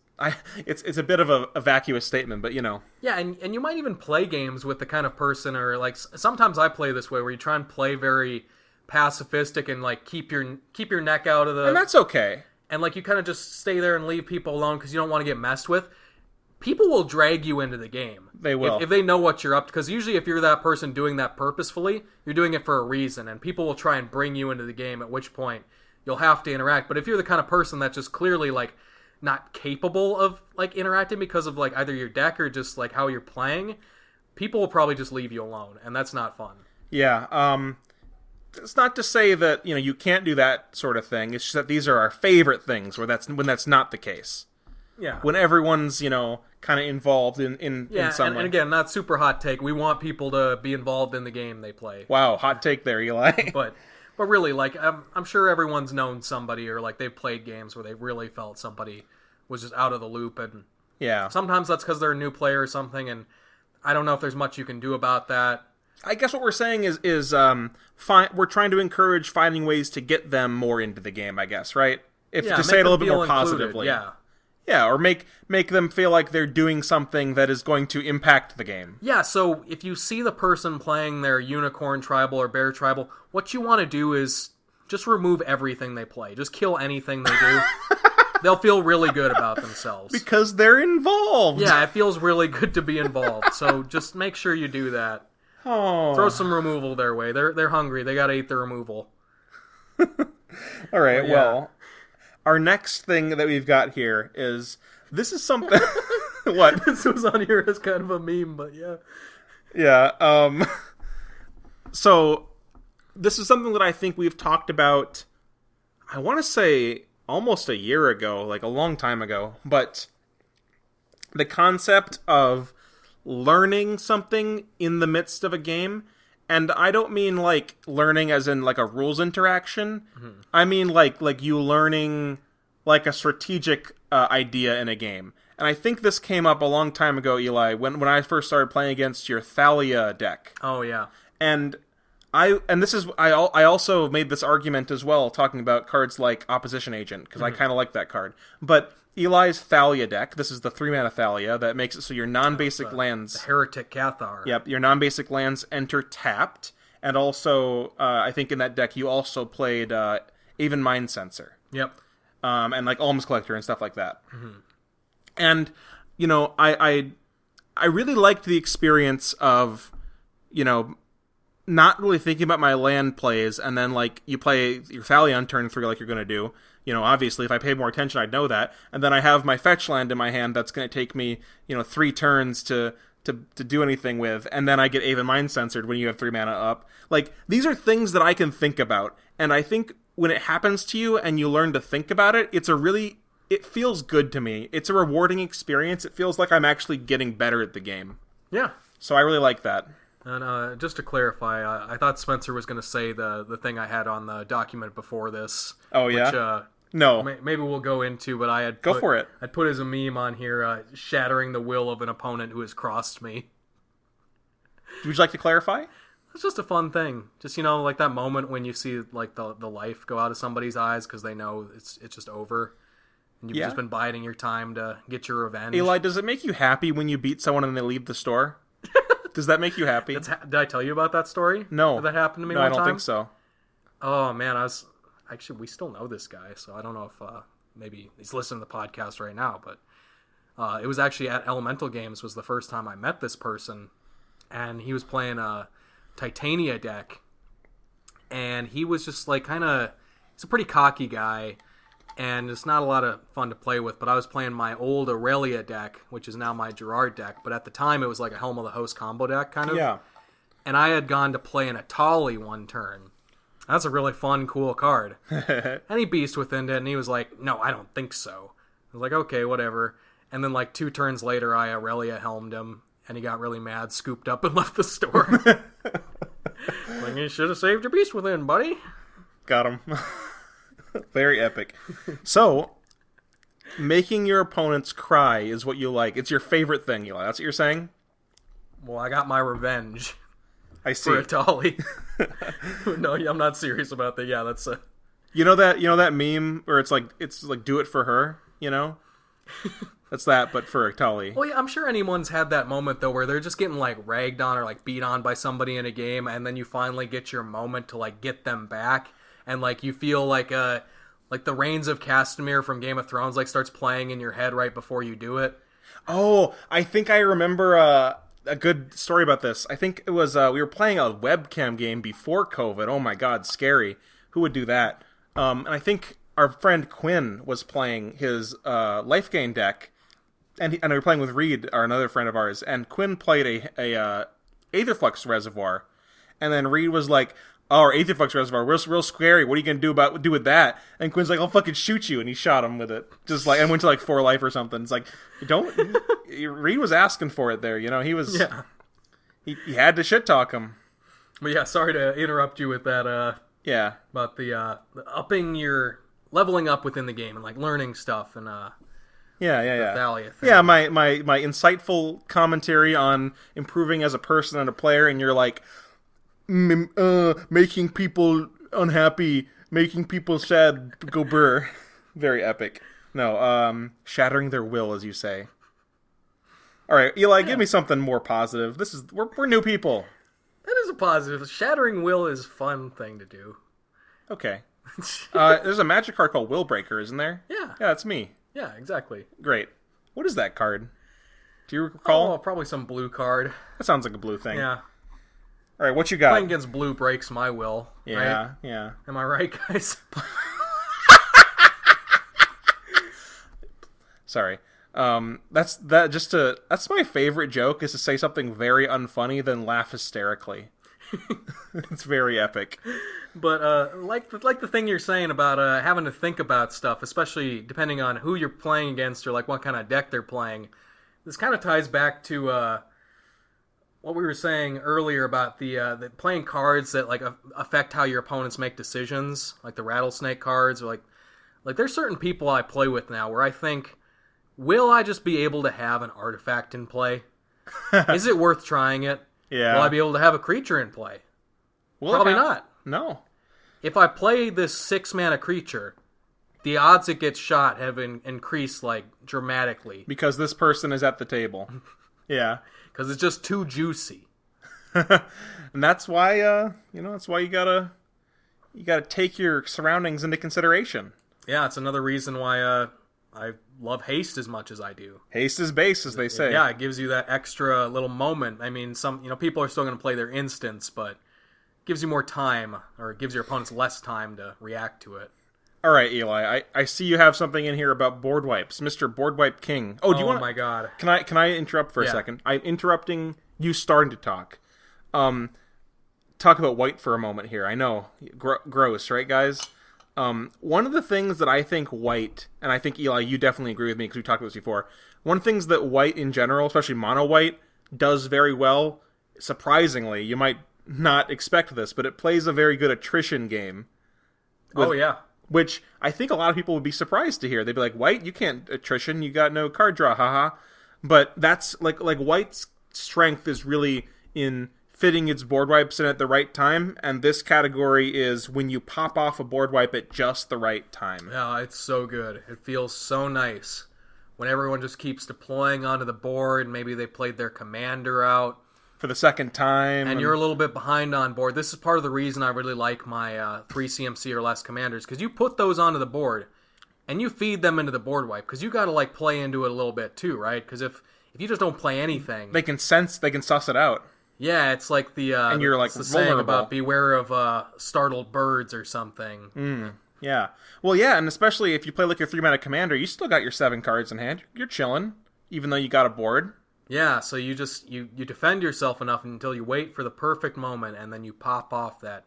It's a bit of a vacuous statement, but Yeah, and you might even play games with the kind of person, or like sometimes I play this way, where you try and play very pacifistic and like keep your neck out of the... And that's okay. And like you kind of just stay there and leave people alone because you don't want to get messed with. People will drag you into the game. They will. If they know what you're up to. Because usually if you're that person doing that purposefully, you're doing it for a reason. And people will try and bring you into the game, at which point you'll have to interact. But if you're the kind of person that's just clearly like not capable of like interacting because of like either your deck or just like how you're playing, people will probably just leave you alone. And that's not fun. Yeah. It's not to say that, you can't do that sort of thing. It's just that these are our favorite things when that's not the case. Yeah. When everyone's, kind of involved in some way. And again, not super hot take. We want people to be involved in the game they play. Wow, hot take there, Eli. But really, like, I'm sure everyone's known somebody, or like they've played games where they really felt somebody was just out of the loop, and yeah, sometimes that's because they're a new player or something, and I don't know if there's much you can do about that. I guess what we're saying is we're trying to encourage finding ways to get them more into the game, I guess, right? To say it a little bit more positively. Yeah. Yeah, or make them feel like they're doing something that is going to impact the game. Yeah, so if you see the person playing their unicorn tribal or bear tribal, what you want to do is just remove everything they play. Just kill anything they do. They'll feel really good about themselves. Because they're involved. Yeah, it feels really good to be involved. So just make sure you do that. Oh. Throw some removal their way. They're hungry. They gotta eat the removal. All right, well... Our next thing that we've got here is... This is something... What? This was on here as kind of a meme, but yeah. Yeah, So, this is something that I think we've talked about... I want to say almost a year ago, like a long time ago. But the concept of learning something in the midst of a game... And I don't mean, like, learning as in, like, a rules interaction. Mm-hmm. I mean, like you learning, like, a strategic idea in a game. And I think this came up a long time ago, Eli, when I first started playing against your Thalia deck. Oh, yeah. And I also made this argument as well, talking about cards like Opposition Agent, because I kind of like that card. But Eli's Thalia deck, this is the 3-mana Thalia, that makes it so your non-basic lands... The Heretic Cathar. Yep, your non-basic lands enter tapped, and also, I think in that deck you also played Aven Mind Sensor. Yep. And like Alms Collector and stuff like that. Mm-hmm. And, you know, I really liked the experience of, you know, not really thinking about my land plays, and then, like, you play your Thalia on turn 3 like you're going to do. You know, obviously, if I paid more attention, I'd know that. And then I have my fetch land in my hand that's going to take me, you know, 3 turns to do anything with, and then I get Aven Mind Censored when you have 3 mana up. Like, these are things that I can think about, and I think when it happens to you and you learn to think about it, it feels good to me. It's a rewarding experience. It feels like I'm actually getting better at the game. Yeah. So I really like that. And just to clarify, I thought Spencer was going to say the thing I had on the document before this. Oh, yeah? Which, no. Maybe we'll go into, but I had Go for it. I'd put as a meme on here, shattering the will of an opponent who has crossed me. Would you like to clarify? It's just a fun thing. Just, you know, like that moment when you see, like, the life go out of somebody's eyes because they know it's just over. And you've just been biding your time to get your revenge. Eli, does it make you happy when you beat someone and they leave the store? Does that make you happy? Did I tell you about that story? No. Did that happen to me one time? No, I don't think so. Oh, man, actually, we still know this guy, so I don't know if maybe he's listening to the podcast right now, but it was actually at Elemental Games was the first time I met this person, and he was playing a Titania deck, and he was just like he's a pretty cocky guy, and it's not a lot of fun to play with, but I was playing my old Aurelia deck, which is now my Gerard deck, but at the time it was like a Helm of the Host combo deck, kind of. Yeah. And I had gone to play an Atali one turn. That's a really fun, cool card. And he beast within it, and he was like, no, I don't think so. I was like, okay, whatever. And then like 2 turns later, I Aurelia helmed him, and he got really mad, scooped up, and left the store. Like, you should have saved your beast within, buddy. Got him. Very epic. So, making your opponents cry is what you like. It's your favorite thing, Eli. That's what you're saying? Well, I got my revenge. I see. For Atali. No, I'm not serious about that. Yeah, that's You know that meme where it's like do it for her, you know? That's that, but for Atali. Well, yeah, I'm sure anyone's had that moment though where they're just getting like ragged on or like beat on by somebody in a game, and then you finally get your moment to like get them back, and like you feel like the Reigns of Castamere from Game of Thrones like starts playing in your head right before you do it. Oh, I think I remember a good story about this. I think it was we were playing a webcam game before COVID. Oh my god, scary. Who would do that? And I think our friend Quinn was playing his life gain deck, and we were playing with Reed, another friend of ours, and Quinn played a Aetherflux Reservoir, and then Reed was like, "Oh, our Aetherflux Reservoir, real scary. What are you gonna do with that?" And Quinn's like, "I'll fucking shoot you," and he shot him with it, just like, and went to like 4 life or something. It's like, don't. Reed was asking for it there, you know. He was. Yeah. He had to shit talk him. But yeah, sorry to interrupt you with that. Yeah. About the leveling up within the game and like learning stuff and Yeah. Thalia thing. Yeah, my insightful commentary on improving as a person and a player, and you're like, making people unhappy, making people sad, go brr. Very epic. No, shattering their will, as you say. All right, Eli, give me something more positive. We're new people. That is a positive. Shattering will is a fun thing to do. Okay. There's a magic card called Will Breaker, isn't there? Yeah. Yeah, that's me. Yeah, exactly. Great. What is that card? Do you recall? Oh, probably some blue card. That sounds like a blue thing. Yeah. All right, what you got? Playing against blue breaks my will. Yeah, right? Yeah. Am I right, guys? Sorry. That's my favorite joke is to say something very unfunny then laugh hysterically. It's very epic. But like the thing you're saying about having to think about stuff, especially depending on who you're playing against or like what kind of deck they're playing. This kind of ties back to what we were saying earlier about the playing cards that like affect how your opponents make decisions, like the rattlesnake cards, or like there's certain people I play with now where I think will I just be able to have an artifact in play? Is it worth trying it? Yeah. Will I be able to have a creature in play? Probably not. No. If I play this 6-mana creature, the odds it gets shot have increased like dramatically. Because this person is at the table. Yeah. Because it's just too juicy. And that's why, that's why you gotta take your surroundings into consideration. Yeah, it's another reason why I love haste as much as I do. Haste is base, as they say. Yeah, it gives you that extra little moment. I mean, people are still going to play their instants, but it gives you more time, or it gives your opponents less time to react to it. All right, Eli, I see you have something in here about board wipes, Mr. Board Wipe King. Oh, do you want? Oh my God! Can I interrupt for a second? I'm interrupting you starting to talk. Talk about white for a moment here. I know, gross, right, guys? One of the things that I think white, and I think, Eli, you definitely agree with me because we talked about this before, one of the things that white in general, especially mono white, does very well, surprisingly, you might not expect this, but it plays a very good attrition game. Oh, yeah. Which I think a lot of people would be surprised to hear. They'd be like, white, you can't attrition, you got no card draw, haha. But that's, like white's strength is really in fitting its board wipes in at the right time, and this category is when you pop off a board wipe at just the right time. Yeah, it's so good. It feels so nice when everyone just keeps deploying onto the board, and maybe they played their commander out for the second time. And you're a little bit behind on board. This is part of the reason I really like my 3 CMC or less commanders, because you put those onto the board, and you feed them into the board wipe, because you got to play into it a little bit too, right? Because if you just don't play anything... They can suss it out. Yeah, it's like and you're the saying about beware of startled birds or something. Yeah. Well, yeah, and especially if you play your 3-mana commander, you still got your 7 cards in hand. You're chilling, even though you got a board. Yeah, so you just you defend yourself enough until you wait for the perfect moment, and then you pop off that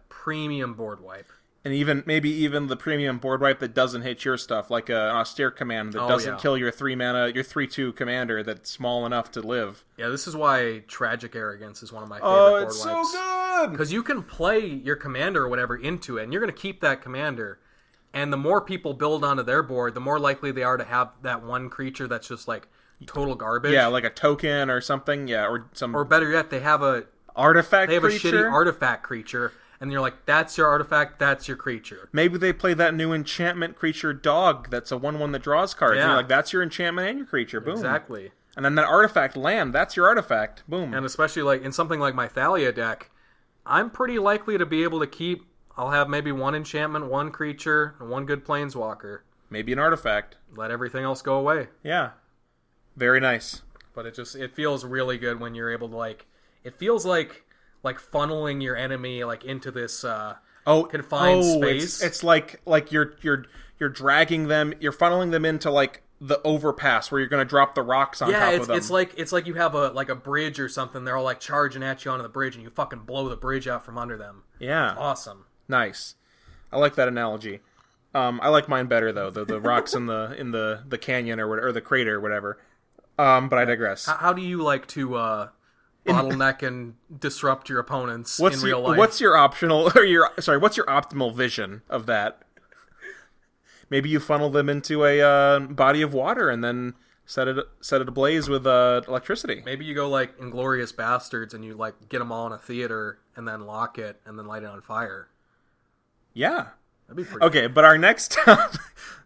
premium board wipe. And maybe even the premium board wipe that doesn't hit your stuff, like an austere command that doesn't kill your 3-mana, your 3/2 commander that's small enough to live. Yeah, this is why Tragic Arrogance is one of my favorite board wipes. Oh, it's so good! Because you can play your commander or whatever into it, and you're going to keep that commander. And the more people build onto their board, the more likely they are to have that one creature that's just total garbage. Yeah, like a token or something. Yeah, or better yet, they have a artifact. They have creature? A shitty artifact creature. And you're like, that's your artifact, that's your creature. Maybe they play that new enchantment creature dog that's a 1/1 that draws cards. Yeah. And you're like, that's your enchantment and your creature. Boom. Exactly. And then that artifact land, that's your artifact. Boom. And especially in something like my Thalia deck, I'm pretty likely to be able to keep... I'll have maybe 1 enchantment, 1 creature, and 1 good planeswalker. Maybe an artifact. Let everything else go away. Yeah. Very nice. But it feels really good when you're able to it feels like funneling your enemy into this confined space. It's like you're dragging them, you're funneling them into the overpass where you're going to drop the rocks on top of them. It's like you have a bridge or something. They're all charging at you onto the bridge, and you fucking blow the bridge out from under them. Yeah, it's awesome. Nice. I like that analogy. I like mine better though. The rocks in the canyon or the crater or whatever. But I digress. How do you like to bottleneck and disrupt your opponents in real life? What's your optimal vision of that? Maybe you funnel them into a body of water and then set it ablaze with electricity. Maybe you go Inglourious Bastards and you get them all in a theater and then lock it and then light it on fire. Yeah. That'd be pretty okay, but our next topic...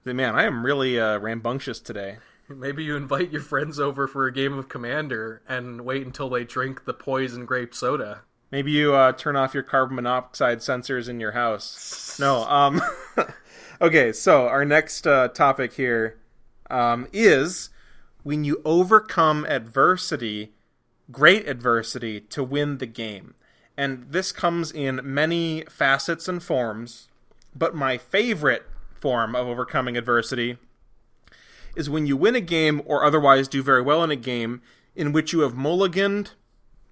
Man, I am really rambunctious today. Maybe you invite your friends over for a game of Commander and wait until they drink the poison grape soda. Maybe you turn off your carbon monoxide sensors in your house. No, okay, so our next topic here is when you overcome adversity, great adversity, to win the game. And this comes in many facets and forms, but my favorite form of overcoming adversity is when you win a game or otherwise do very well in a game in which you have mulliganed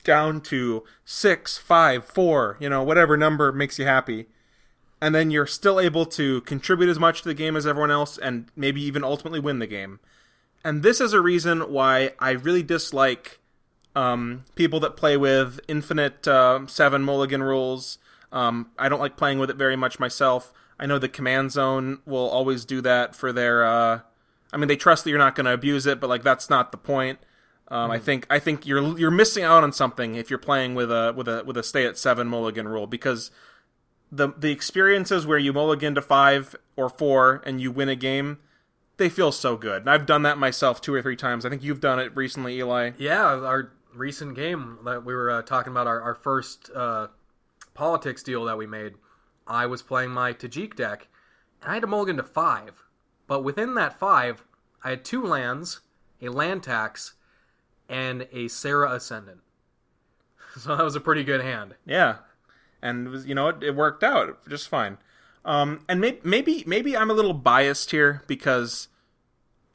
down to 6, 5, 4, whatever number makes you happy, and then you're still able to contribute as much to the game as everyone else and maybe even ultimately win the game. And this is a reason why I really dislike people that play with infinite 7 mulligan rules. I don't like playing with it very much myself. I know the Command Zone will always do that for their I mean, they trust that you're not going to abuse it, but like that's not the point. I think you're missing out on something if you're playing with a stay at 7 mulligan rule, because the experiences where you mulligan to 5 or 4 and you win a game, they feel so good. And I've done that myself 2 or 3 times. I think you've done it recently, Eli. Yeah, our recent game that we were talking about, our first politics deal that we made, I was playing my Tajik deck, and I had to mulligan to 5. But within that 5, I had 2 lands, a land tax, and a Sarah Ascendant. So that was a pretty good hand. Yeah. And it was, it worked out just fine. And maybe I'm a little biased here because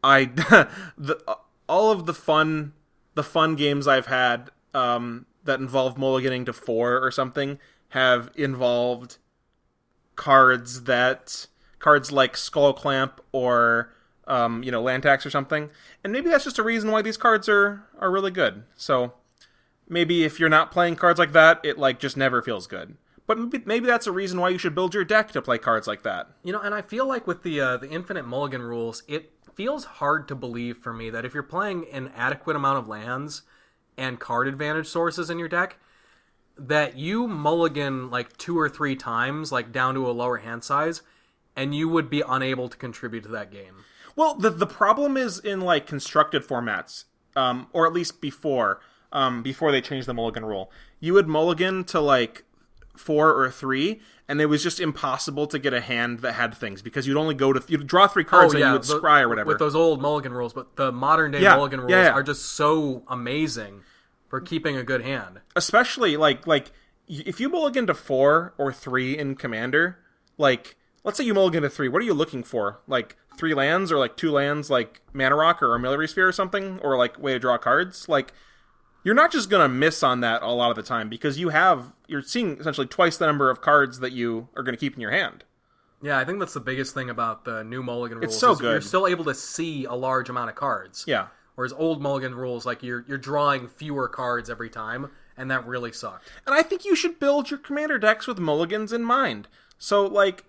all of the fun games I've had that involve mulliganing to 4 or something have involved cards like Skull Clamp or land tax or something. And maybe that's just a reason why these cards are really good. So maybe if you're not playing cards like that, it like just never feels good. But maybe that's a reason why you should build your deck to play cards like that. And I feel like with the infinite mulligan rules, it feels hard to believe for me that if you're playing an adequate amount of lands and card advantage sources in your deck, that you mulligan like 2 or 3 times, like down to a lower hand size, and you would be unable to contribute to that game. Well, the problem is in like constructed formats, or at least before they changed the mulligan rule. You would mulligan to like 4 or 3, and it was just impossible to get a hand that had things because you'd draw 3 cards and you would scry or whatever. With those old mulligan rules, but the modern day mulligan rules are just so amazing for keeping a good hand. Especially like if you mulligan to 4 or 3 in Commander, like let's say you mulligan to 3, what are you looking for? Like 3 lands or like 2 lands like Mana Rock or Armillary Sphere or something, or like way to draw cards? Like you're not just going to miss on that a lot of the time because you're seeing essentially twice the number of cards that you are going to keep in your hand. Yeah, I think that's the biggest thing about the new mulligan rules. It's so good. You're still able to see a large amount of cards. Yeah. Whereas old mulligan rules, like you're drawing fewer cards every time, and that really sucked. And I think you should build your commander decks with mulligans in mind. So, like,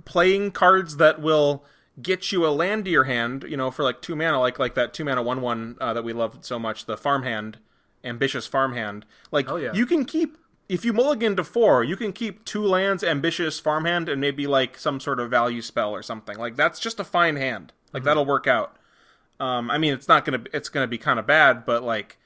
playing cards that will get you a land to your hand, for like 2 mana, like that 2 mana 1/1 that we loved so much, the farmhand, ambitious farmhand. Like, you can keep, if you mulligan to 4, you can keep 2 lands, ambitious farmhand, and maybe like some sort of value spell or something. Like, that's just a fine hand. Like, that'll work out. I mean, it's gonna be kind of bad, but like,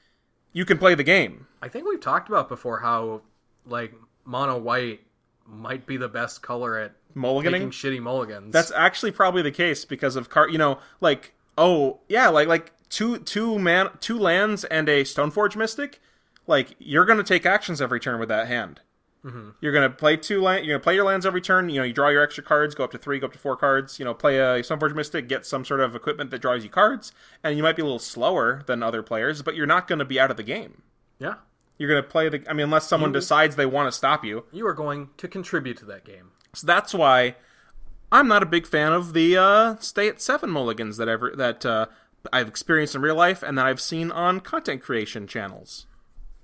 you can play the game. I think we've talked about before how like mono white might be the best color at mulliganing, making shitty mulligans. That's actually probably the case because of like two lands and a Stoneforge Mystic. Like, you're gonna take actions every turn with that hand. Mm-hmm. You're gonna play you're gonna play your lands every turn. You draw your extra cards, go up to 3, go up to 4 cards. Play a Stoneforge Mystic, get some sort of equipment that draws you cards, and you might be a little slower than other players, but you're not gonna be out of the game. Yeah. You're gonna play unless someone decides they want to stop you. You are going to contribute to that game. So that's why I'm not a big fan of the stay at 7 mulligans that I've experienced in real life and that I've seen on content creation channels.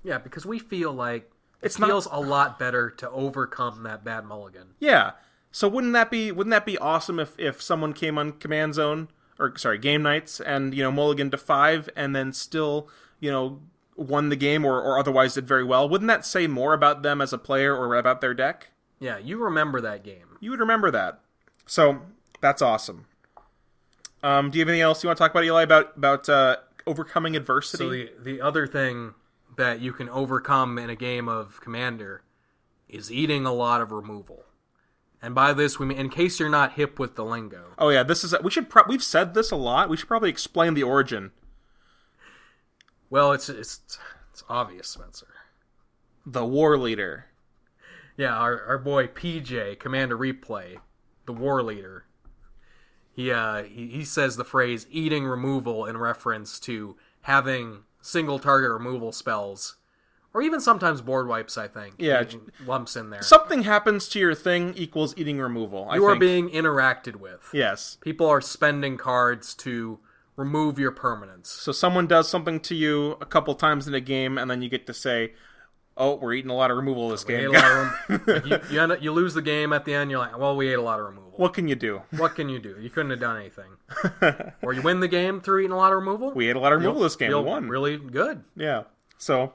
Yeah, because we feel like it feels a lot better to overcome that bad mulligan. Yeah. So wouldn't that be awesome if someone came on game nights and mulligan to 5 and then still won the game or otherwise did very well? Wouldn't that say more about them as a player or about their deck? Yeah, you remember that game. You would remember that. So that's awesome. Do you have anything else you want to talk about, Eli, about overcoming adversity? So the other thing that you can overcome in a game of Commander is eating a lot of removal. And by this, we mean, in case you're not hip with the lingo. Oh yeah, we've said this a lot. We should probably explain the origin. Well, it's obvious, Spencer. The War Leader. Yeah, our boy PJ, Commander Replay, the War Leader. He says the phrase "eating removal" in reference to having single target removal spells, or even sometimes board wipes. I think lumps in there. Something happens to your thing equals eating removal. You are being interacted with. Yes, people are spending cards to remove your permanents. So someone does something to you a couple times in a game, and then you get to say, oh, we're eating a lot of removal this game. Like you lose the game at the end. You're like, well, we ate a lot of removal. What can you do? What can you do? You couldn't have done anything. Or you win the game through eating a lot of removal. We ate a lot of removal this game. We won. Really good. Yeah. So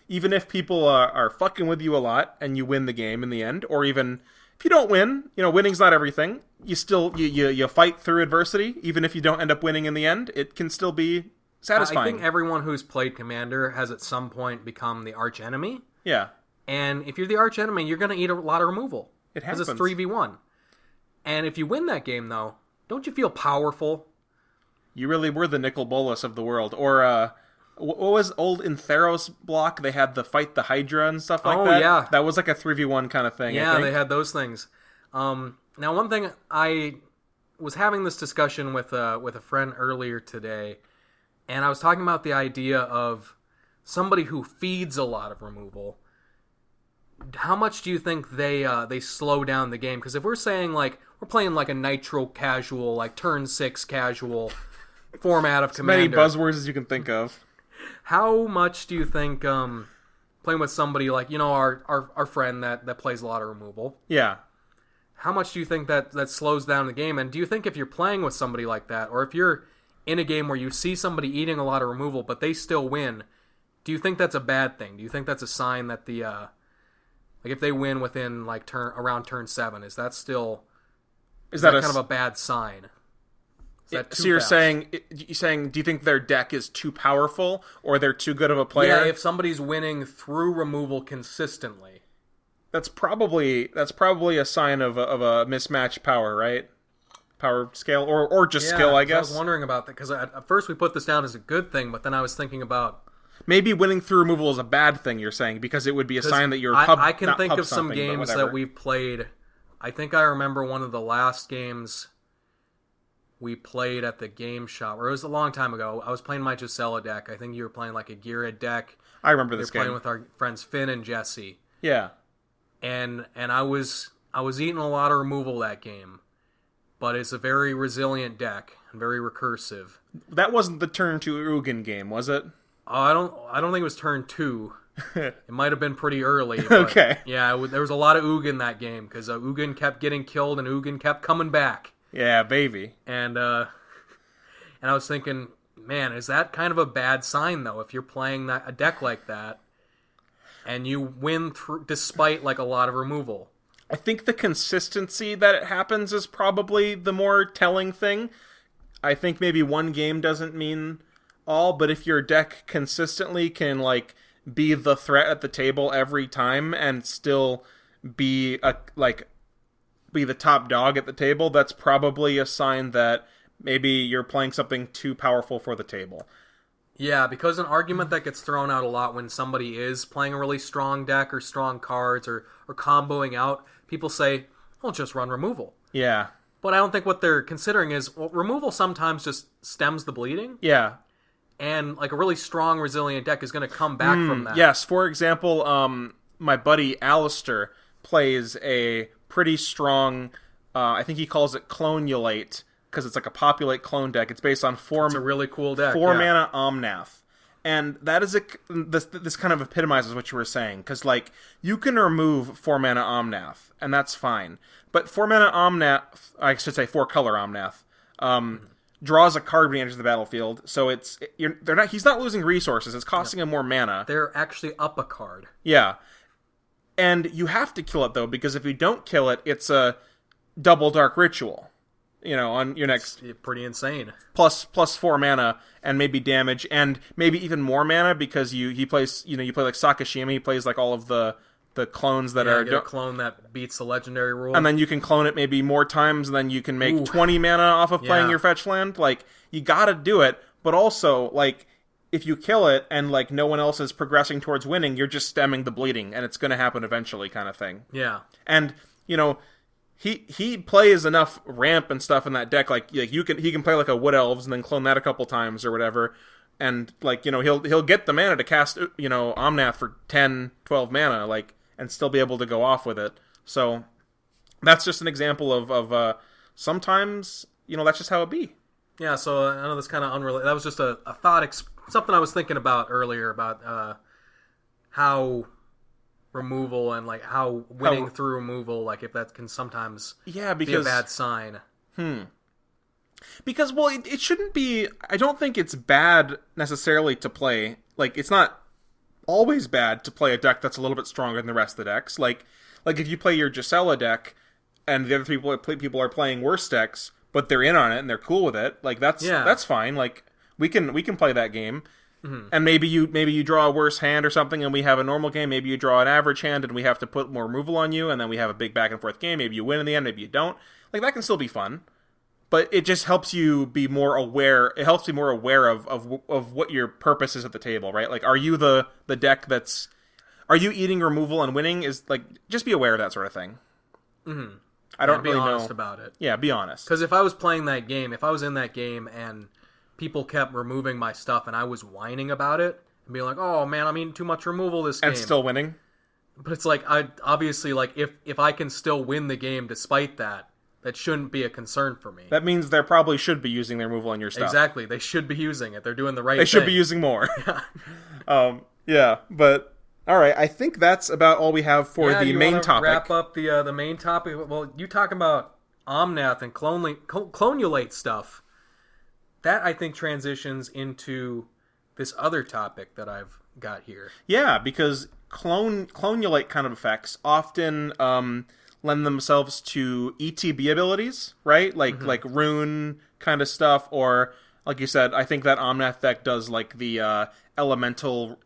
even if people are fucking with you a lot and you win the game in the end, or even if you don't win, winning's not everything. You still you fight through adversity. Even if you don't end up winning in the end, it can still be satisfying. I think everyone who's played Commander has at some point become the arch enemy. Yeah. And if you're the arch enemy, you're going to eat a lot of removal. It happens. Because it's 3v1. And if you win that game, though, don't you feel powerful? You really were the Nicol Bolas of the world. Or, what was old in Theros block? They had the fight the Hydra and stuff like that. Oh, yeah. That was like a 3v1 kind of thing, Yeah, I think. They had those things. Now, one thing, I was having this discussion with a friend earlier today, and I was talking about the idea of somebody who feeds a lot of removal. How much do you think they slow down the game? Because if we're saying, like, we're playing like a Nitro casual, like turn 6 casual format of Commander. As many buzzwords as you can think of. How much do you think playing with somebody like, our friend that plays a lot of removal? Yeah. How much do you think that slows down the game? And do you think if you're playing with somebody like that, or if you're in a game where you see somebody eating a lot of removal, but they still win, do you think that's a bad thing? Do you think that's a sign that the like if they win within like around turn 7, is that kind of a bad sign? So you're saying, do you think their deck is too powerful or they're too good of a player? Yeah, if somebody's winning through removal consistently, that's probably a sign of a mismatched power, right? Power scale or just skill, I guess. I was wondering about that because at first we put this down as a good thing, but then I was thinking about maybe winning through removal is a bad thing. You're saying because it would be a sign that you're I can think of some games that we've played. I think I remember one of the last games we played at the game shop, or it was a long time ago. I was playing my Gisela deck. I think you were playing like a Gira deck. I remember this game. Playing with our friends Finn and Jesse. Yeah. And I was eating a lot of removal that game, but it's a very resilient deck and very recursive. That wasn't the turn 2 Ugin game, was it? I don't think it was turn 2. It might have been pretty early. But okay. Yeah, there was a lot of Ugin that game because Ugin kept getting killed and Ugin kept coming back. Yeah, baby. And I was thinking, man, is that kind of a bad sign though? If you're playing a deck like that, and you win despite like a lot of removal. I think the consistency that it happens is probably the more telling thing. I think maybe one game doesn't mean all, but if your deck consistently can like be the threat at the table every time and still be the top dog at the table, that's probably a sign that maybe you're playing something too powerful for the table. Yeah, because an argument that gets thrown out a lot when somebody is playing a really strong deck or strong cards or comboing out, people say, well, just run removal. Yeah. But I don't think what they're considering is, well, removal sometimes just stems the bleeding. Yeah. And like a really strong, resilient deck is going to come back from that. Yes, for example, my buddy Alistair plays a pretty strong, I think he calls it Clonulate, because it's like a populate clone deck. It's based on It's a really cool deck. 4-mana Omnath. And that is this kind of epitomizes what you were saying, because like you can remove 4-mana Omnath, and that's fine. But 4-mana Omnath, I should say 4-color Omnath, draws a card when he enters the battlefield. So he's not losing resources. It's costing him more mana. They're actually up a card. Yeah. And you have to kill it, though, because if you don't kill it, it's a double Dark Ritual. On your next... It's pretty insane. Plus 4 mana, and maybe damage, and maybe even more mana, because he plays, you play like Sakashima, he plays like all of the clones that are... Get a clone that beats the legendary rule. And then you can clone it maybe more times, and then you can make 20 mana off of playing your fetch land. Like, you gotta do it, but also, like... If you kill it and like no one else is progressing towards winning, you're just stemming the bleeding, and it's going to happen eventually, kind of thing. Yeah. And he plays enough ramp and stuff in that deck. Like he can play like a Wood Elves and then clone that a couple times or whatever, and like he'll get the mana to cast Omnath for 10, 12 mana, like, and still be able to go off with it. So that's just an example of sometimes that's just how it be. Yeah. So I know that's kind of unrelated. That was just a thought. Something I was thinking about earlier about how removal and like how winning through removal, like if that can sometimes be a bad sign. Because, well, it shouldn't be... I don't think it's bad necessarily to play. Like, it's not always bad to play a deck that's a little bit stronger than the rest of the decks. Like if you play your Gisela deck, and the other people are playing worse decks, but they're in on it and they're cool with it, like, that's fine. Like, we can play that game. Mm-hmm. And maybe you draw a worse hand or something, and we have a normal game. Maybe you draw an average hand, and we have to put more removal on you, and then we have a big back and forth game. Maybe you win in the end, maybe you don't. Like, that can still be fun. But it just helps you be more aware. It helps you more aware of what your purpose is at the table, right? Like, are you the deck that's... Are you eating removal and winning? Is like, just be aware of that sort of thing. Mm-hmm. I don't really know. Be honest about it. Yeah, be honest. Because if I was playing that game, if I was in that game and people kept removing my stuff and I was whining about it and being like, oh man, I'm eating too much removal this game. And still winning? But it's like, I obviously, like, if I can still win the game despite that, that shouldn't be a concern for me. That means they probably should be using their removal on your stuff. Exactly. They should be using it. They're doing the right thing. They should be using more. Yeah, but... All right, I think that's about all we have for the main topic. Wrap up the main topic. Well, you talk about Omnath and clonulate stuff. That, I think, transitions into this other topic that I've got here. Yeah, because clonulate kind of effects often lend themselves to ETB abilities, right? Like rune kind of stuff, or like you said, I think that Omnath deck does like the elemental.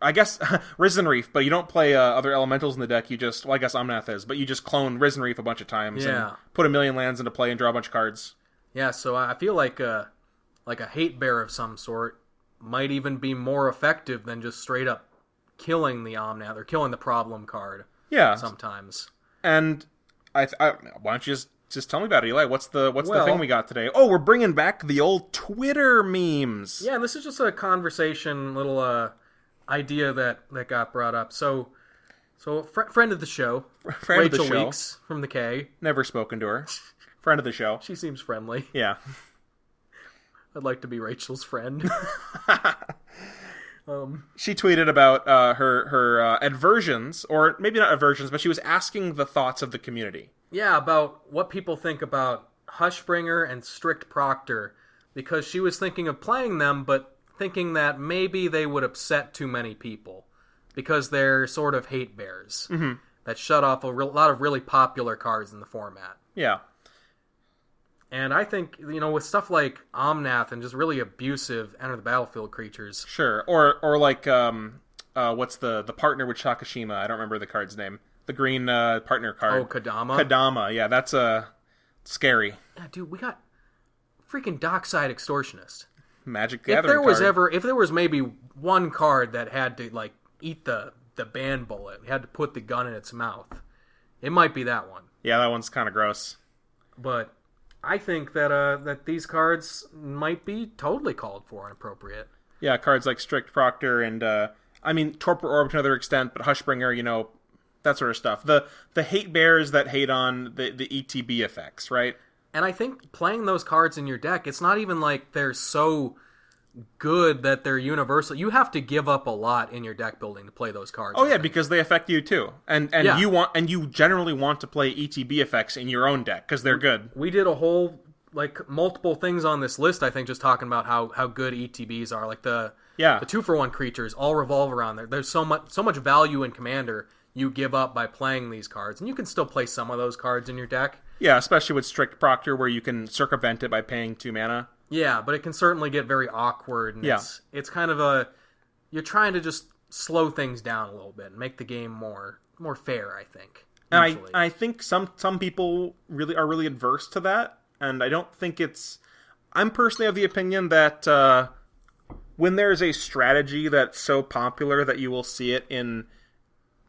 I guess Risen Reef, but you don't play other elementals in the deck. You just, well, I guess Omnath is, but you just clone Risen Reef a bunch of times and put 1,000,000 lands into play and draw a bunch of cards. Yeah, so I feel like a Hatebear of some sort might even be more effective than just straight up killing the Omnath or killing the problem card. Yeah, sometimes. And why don't you just tell me about it, Eli? What's the thing we got today? Oh, we're bringing back the old Twitter memes. Yeah, this is just a conversation, little idea that got brought up. So friend of the show, Rachel Weeks from the K. Never spoken to her. Friend of the show. She seems friendly. Yeah. I'd like to be Rachel's friend. She tweeted about her aversions, or maybe not aversions, but she was asking the thoughts of the community. Yeah, about what people think about Hushbringer and Strict Proctor, because she was thinking of playing them, but thinking that maybe they would upset too many people because they're sort of Hatebears that shut off a lot of really popular cards in the format. Yeah. And I think, with stuff like Omnath and just really abusive enter the battlefield creatures. Sure. Or like, what's the partner with Shakashima? I don't remember the card's name. The green partner card. Oh, Kadama? Kadama, yeah, that's scary. Yeah, dude, we got freaking Dockside Extortionist. Magic Gathering card. If there was maybe one card that had to, like, eat the ban bullet, had to put the gun in its mouth, it might be that one. Yeah, that one's kind of gross. But I think that these cards might be totally called for and appropriate. Yeah, cards like Strict Proctor and, Torpor Orb to another extent, but Hushbringer, that sort of stuff. The Hatebears that hate on the ETB effects, right? And I think playing those cards in your deck, it's not even like they're so good that they're universal. You have to give up a lot in your deck building to play those cards. Oh yeah, because they affect you too, and you generally want to play ETB effects in your own deck because they're good. We did a whole multiple things on this list. I think just talking about how good ETBs are. Like the 2-for-1 creatures all revolve around there. There's so much value in Commander you give up by playing these cards, and you can still play some of those cards in your deck. Yeah, especially with Strict Proctor, where you can circumvent it by paying 2 mana. Yeah, but it can certainly get very awkward. And it's kind of you're trying to just slow things down a little bit and make the game more fair, I think. And I think some people are really adverse to that, and I don't think I'm personally of the opinion that when there's a strategy that's so popular that you will see it in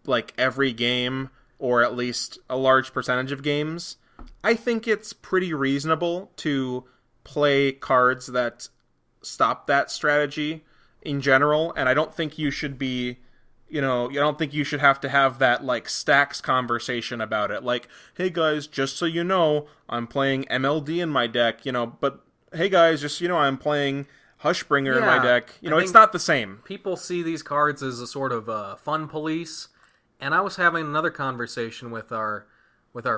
like every game, or at least a large percentage of games, I think it's pretty reasonable to play cards that stop that strategy in general, and I don't think you should be, I don't think you should have to have that, like, stacks conversation about it. Like, hey guys, just so you know, I'm playing MLD in my deck, but hey guys, just, I'm playing Hushbringer in my deck. You know, I it's think not the same. People see these cards as a sort of fun police, and I was having another conversation with our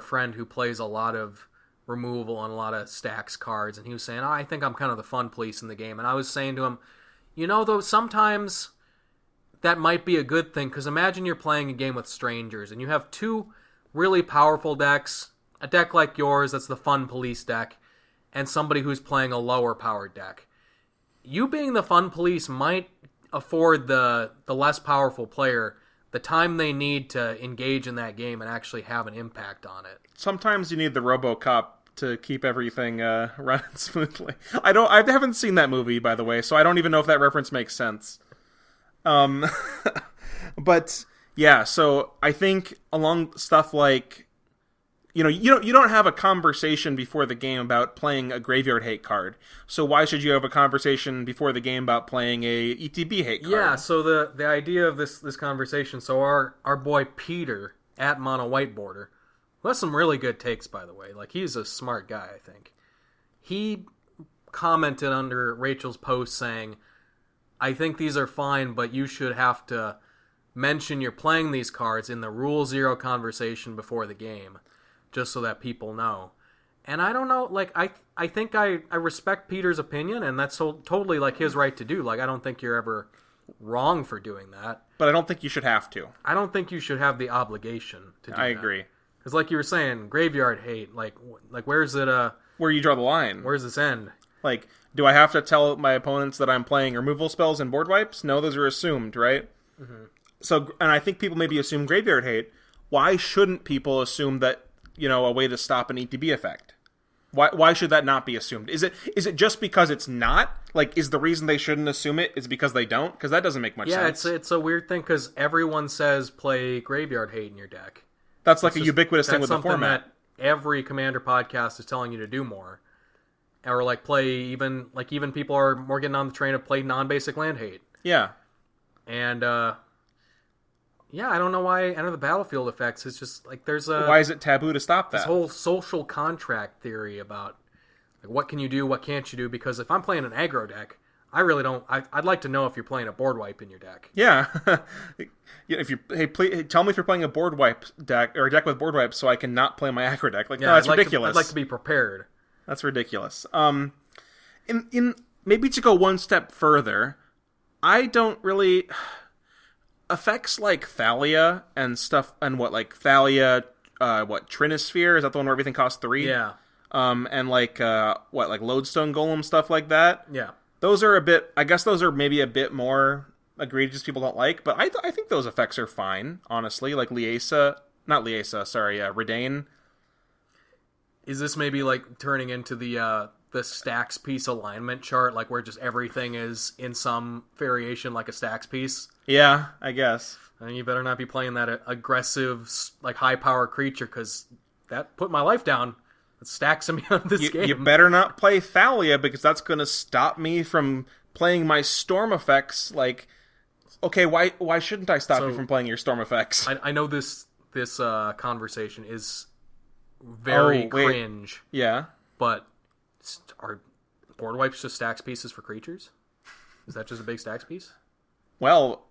friend who plays a lot of removal and a lot of stacks cards, and he was saying, I think I'm kind of the fun police in the game. And I was saying to him, though, sometimes that might be a good thing, because imagine you're playing a game with strangers, and you have two really powerful decks, a deck like yours that's the fun police deck, and somebody who's playing a lower powered deck. You being the fun police might afford the less powerful player the time they need to engage in that game and actually have an impact on it. Sometimes you need the RoboCop to keep everything running smoothly. I haven't seen that movie, by the way, so I don't even know if that reference makes sense. But yeah, so I think along stuff like, you don't have a conversation before the game about playing a Graveyard Hate card. So why should you have a conversation before the game about playing a ETB Hate card? Yeah, so the idea of this conversation, so our boy Peter at Mono Whiteboarder, who has some really good takes, by the way. Like, he's a smart guy, I think. He commented under Rachel's post saying, I think these are fine, but you should have to mention you're playing these cards in the Rule 0 conversation before the game, just so that people know. And I don't know, like, I think I respect Peter's opinion, and that's totally, like, his right to do. Like, I don't think you're ever wrong for doing that. But I don't think you should have to. I don't think you should have the obligation to do that. I agree. Because, like you were saying, Graveyard Hate, like where's it, where you draw the line. Where's this end? Like, do I have to tell my opponents that I'm playing removal spells and board wipes? No, those are assumed, right? Mm-hmm. So, and I think people maybe assume Graveyard Hate. Why shouldn't people assume that, a way to stop an ETB effect? Why should that not be assumed? Is it just because it's not? Like, is the reason they shouldn't assume it is because they don't? Because that doesn't make much sense. Yeah, it's a weird thing, because everyone says play Graveyard Hate in your deck. That's like a ubiquitous thing with the format. That every Commander podcast is telling you to do more. Or like play even people are more getting on the train of play non-basic land hate. Yeah. And yeah, I don't know why Enter the Battlefield effects is just like there's a why is it taboo to stop that? This whole social contract theory about like what can you do, what can't you do, because if I'm playing an aggro deck, I really don't I'd like to know if you're playing a board wipe in your deck. Yeah. If you tell me if you're playing a board wipe deck or a deck with board wipes so I can not play my aggro deck. Like, yeah, no, that's ridiculous. I'd like to be prepared. That's ridiculous. In maybe to go one step further, I don't really effects like Thalia and stuff, and Thalia, Trinisphere, is that the one where everything costs 3? Yeah. And like Lodestone Golem, stuff like that. Yeah. Those are those are maybe a bit more egregious, people don't like, but I think those effects are fine, honestly. Like Redain. Is this maybe like turning into the stacks piece alignment chart, like where just everything is in some variation like a stacks piece? Yeah, I guess. And you better not be playing that aggressive, like high power creature, because that put my life down. It stacks me on this game. You better not play Thalia, because that's going to stop me from playing my storm effects. Like, okay, why shouldn't I stop you from playing your storm effects? I know this conversation is very cringe. Yeah. But are board wipes just stacks pieces for creatures? Is that just a big stacks piece? Well,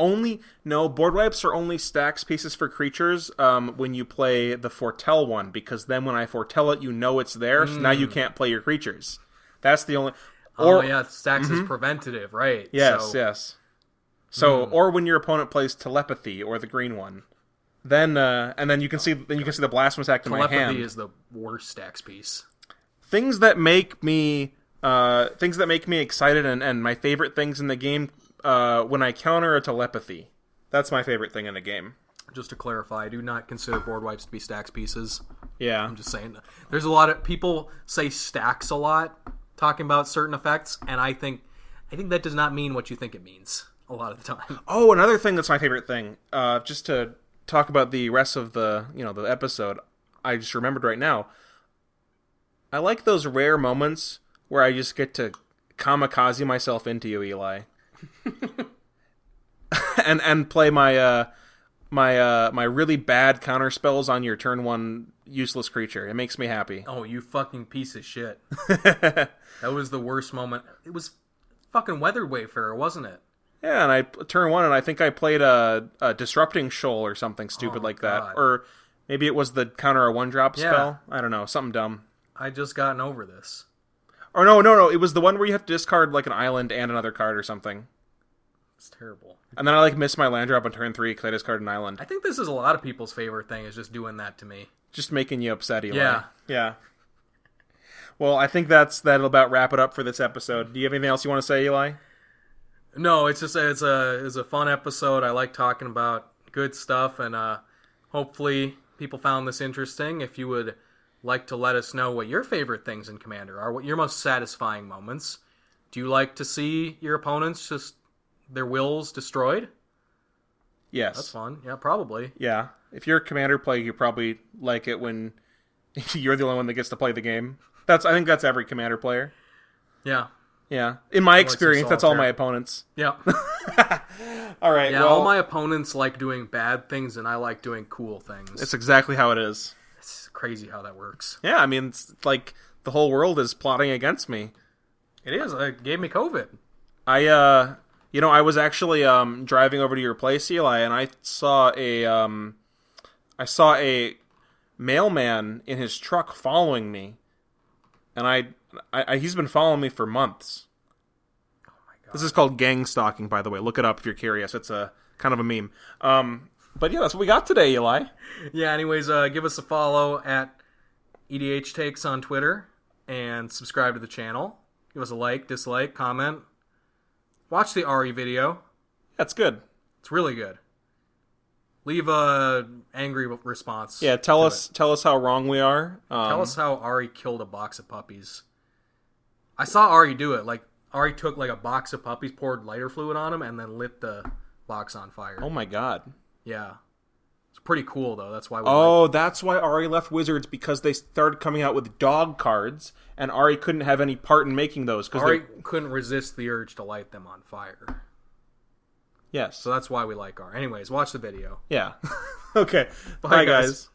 board wipes are only stacks pieces for creatures when you play the foretell one, because then when I foretell it, it's there, so now you can't play your creatures. That's the only... stacks is preventative, right? Yes. So, or when your opponent plays telepathy or the green one. Then you can see the blasphemous act in my hand. Telepathy is the worst stacks piece. Things that make me excited and my favorite things in the game when I counter a telepathy. That's my favorite thing in the game. Just to clarify, I do not consider board wipes to be stacks pieces. Yeah, I'm just saying. There's a lot of people say stacks a lot, talking about certain effects, and I think that does not mean what you think it means a lot of the time. Oh, another thing that's my favorite thing. Just to talk about the rest of the the episode, I just remembered right now. I like those rare moments where I just get to kamikaze myself into you, Eli, and play my my really bad counter spells on your turn 1 useless creature. It makes me happy. Oh, you fucking piece of shit! That was the worst moment. It was fucking Weathered Wayfarer, wasn't it? Yeah, and I turn 1, and I think I played a Disrupting Shoal or something stupid like God. that. Or maybe it was the counter a 1-drop spell. I don't know, something dumb. I just gotten over this. Or no, it was the one where you have to discard like an island and another card or something. It's terrible. And then I like missed my land drop on turn 3 because I discarded an island. I think this is a lot of people's favorite thing, is just doing that to me. Just making you upset, Eli. Yeah. Yeah. Well, I think that'll about wrap it up for this episode. Do you have anything else you want to say, Eli? No, it's just it's a fun episode. I like talking about good stuff, and hopefully people found this interesting. If you would like to let us know what your favorite things in Commander are, what your most satisfying moments. Do you like to see your opponents just their wills destroyed? Yes. That's fun. Yeah, probably. Yeah. If you're a Commander player, you probably like it when you're the only one that gets to play the game. I think that's every Commander player. Yeah. Yeah. In my experience, that's all my opponents. Yeah. All right. Yeah, well, all my opponents like doing bad things, and I like doing cool things. It's exactly how it is. It's crazy how that works. Yeah, I mean, it's like the whole world is plotting against me. It is. It gave me COVID. I was actually driving over to your place, Eli, and I saw a mailman in his truck following me, and he's been following me for months. Oh my god! This is called gang stalking, by the way. Look it up if you're curious. It's a kind of a meme. But yeah, that's what we got today, Eli. Yeah. Anyways, give us a follow at EDHTakes on Twitter and subscribe to the channel. Give us a like, dislike, comment. Watch the Ari video. That's good. It's really good. Leave a angry response. Yeah, tell us how wrong we are. Tell us how Ari killed a box of puppies. I saw Ari do it. Like, Ari took like a box of puppies, poured lighter fluid on them, and then lit the box on fire. Oh my god. Yeah. It's pretty cool, though. That's why that's why Ari left Wizards, because they started coming out with dog cards, and Ari couldn't have any part in making those. Ari couldn't resist the urge to light them on fire. Yes. So that's why we like Ari. Anyways, watch the video. Yeah. Okay. Bye, guys.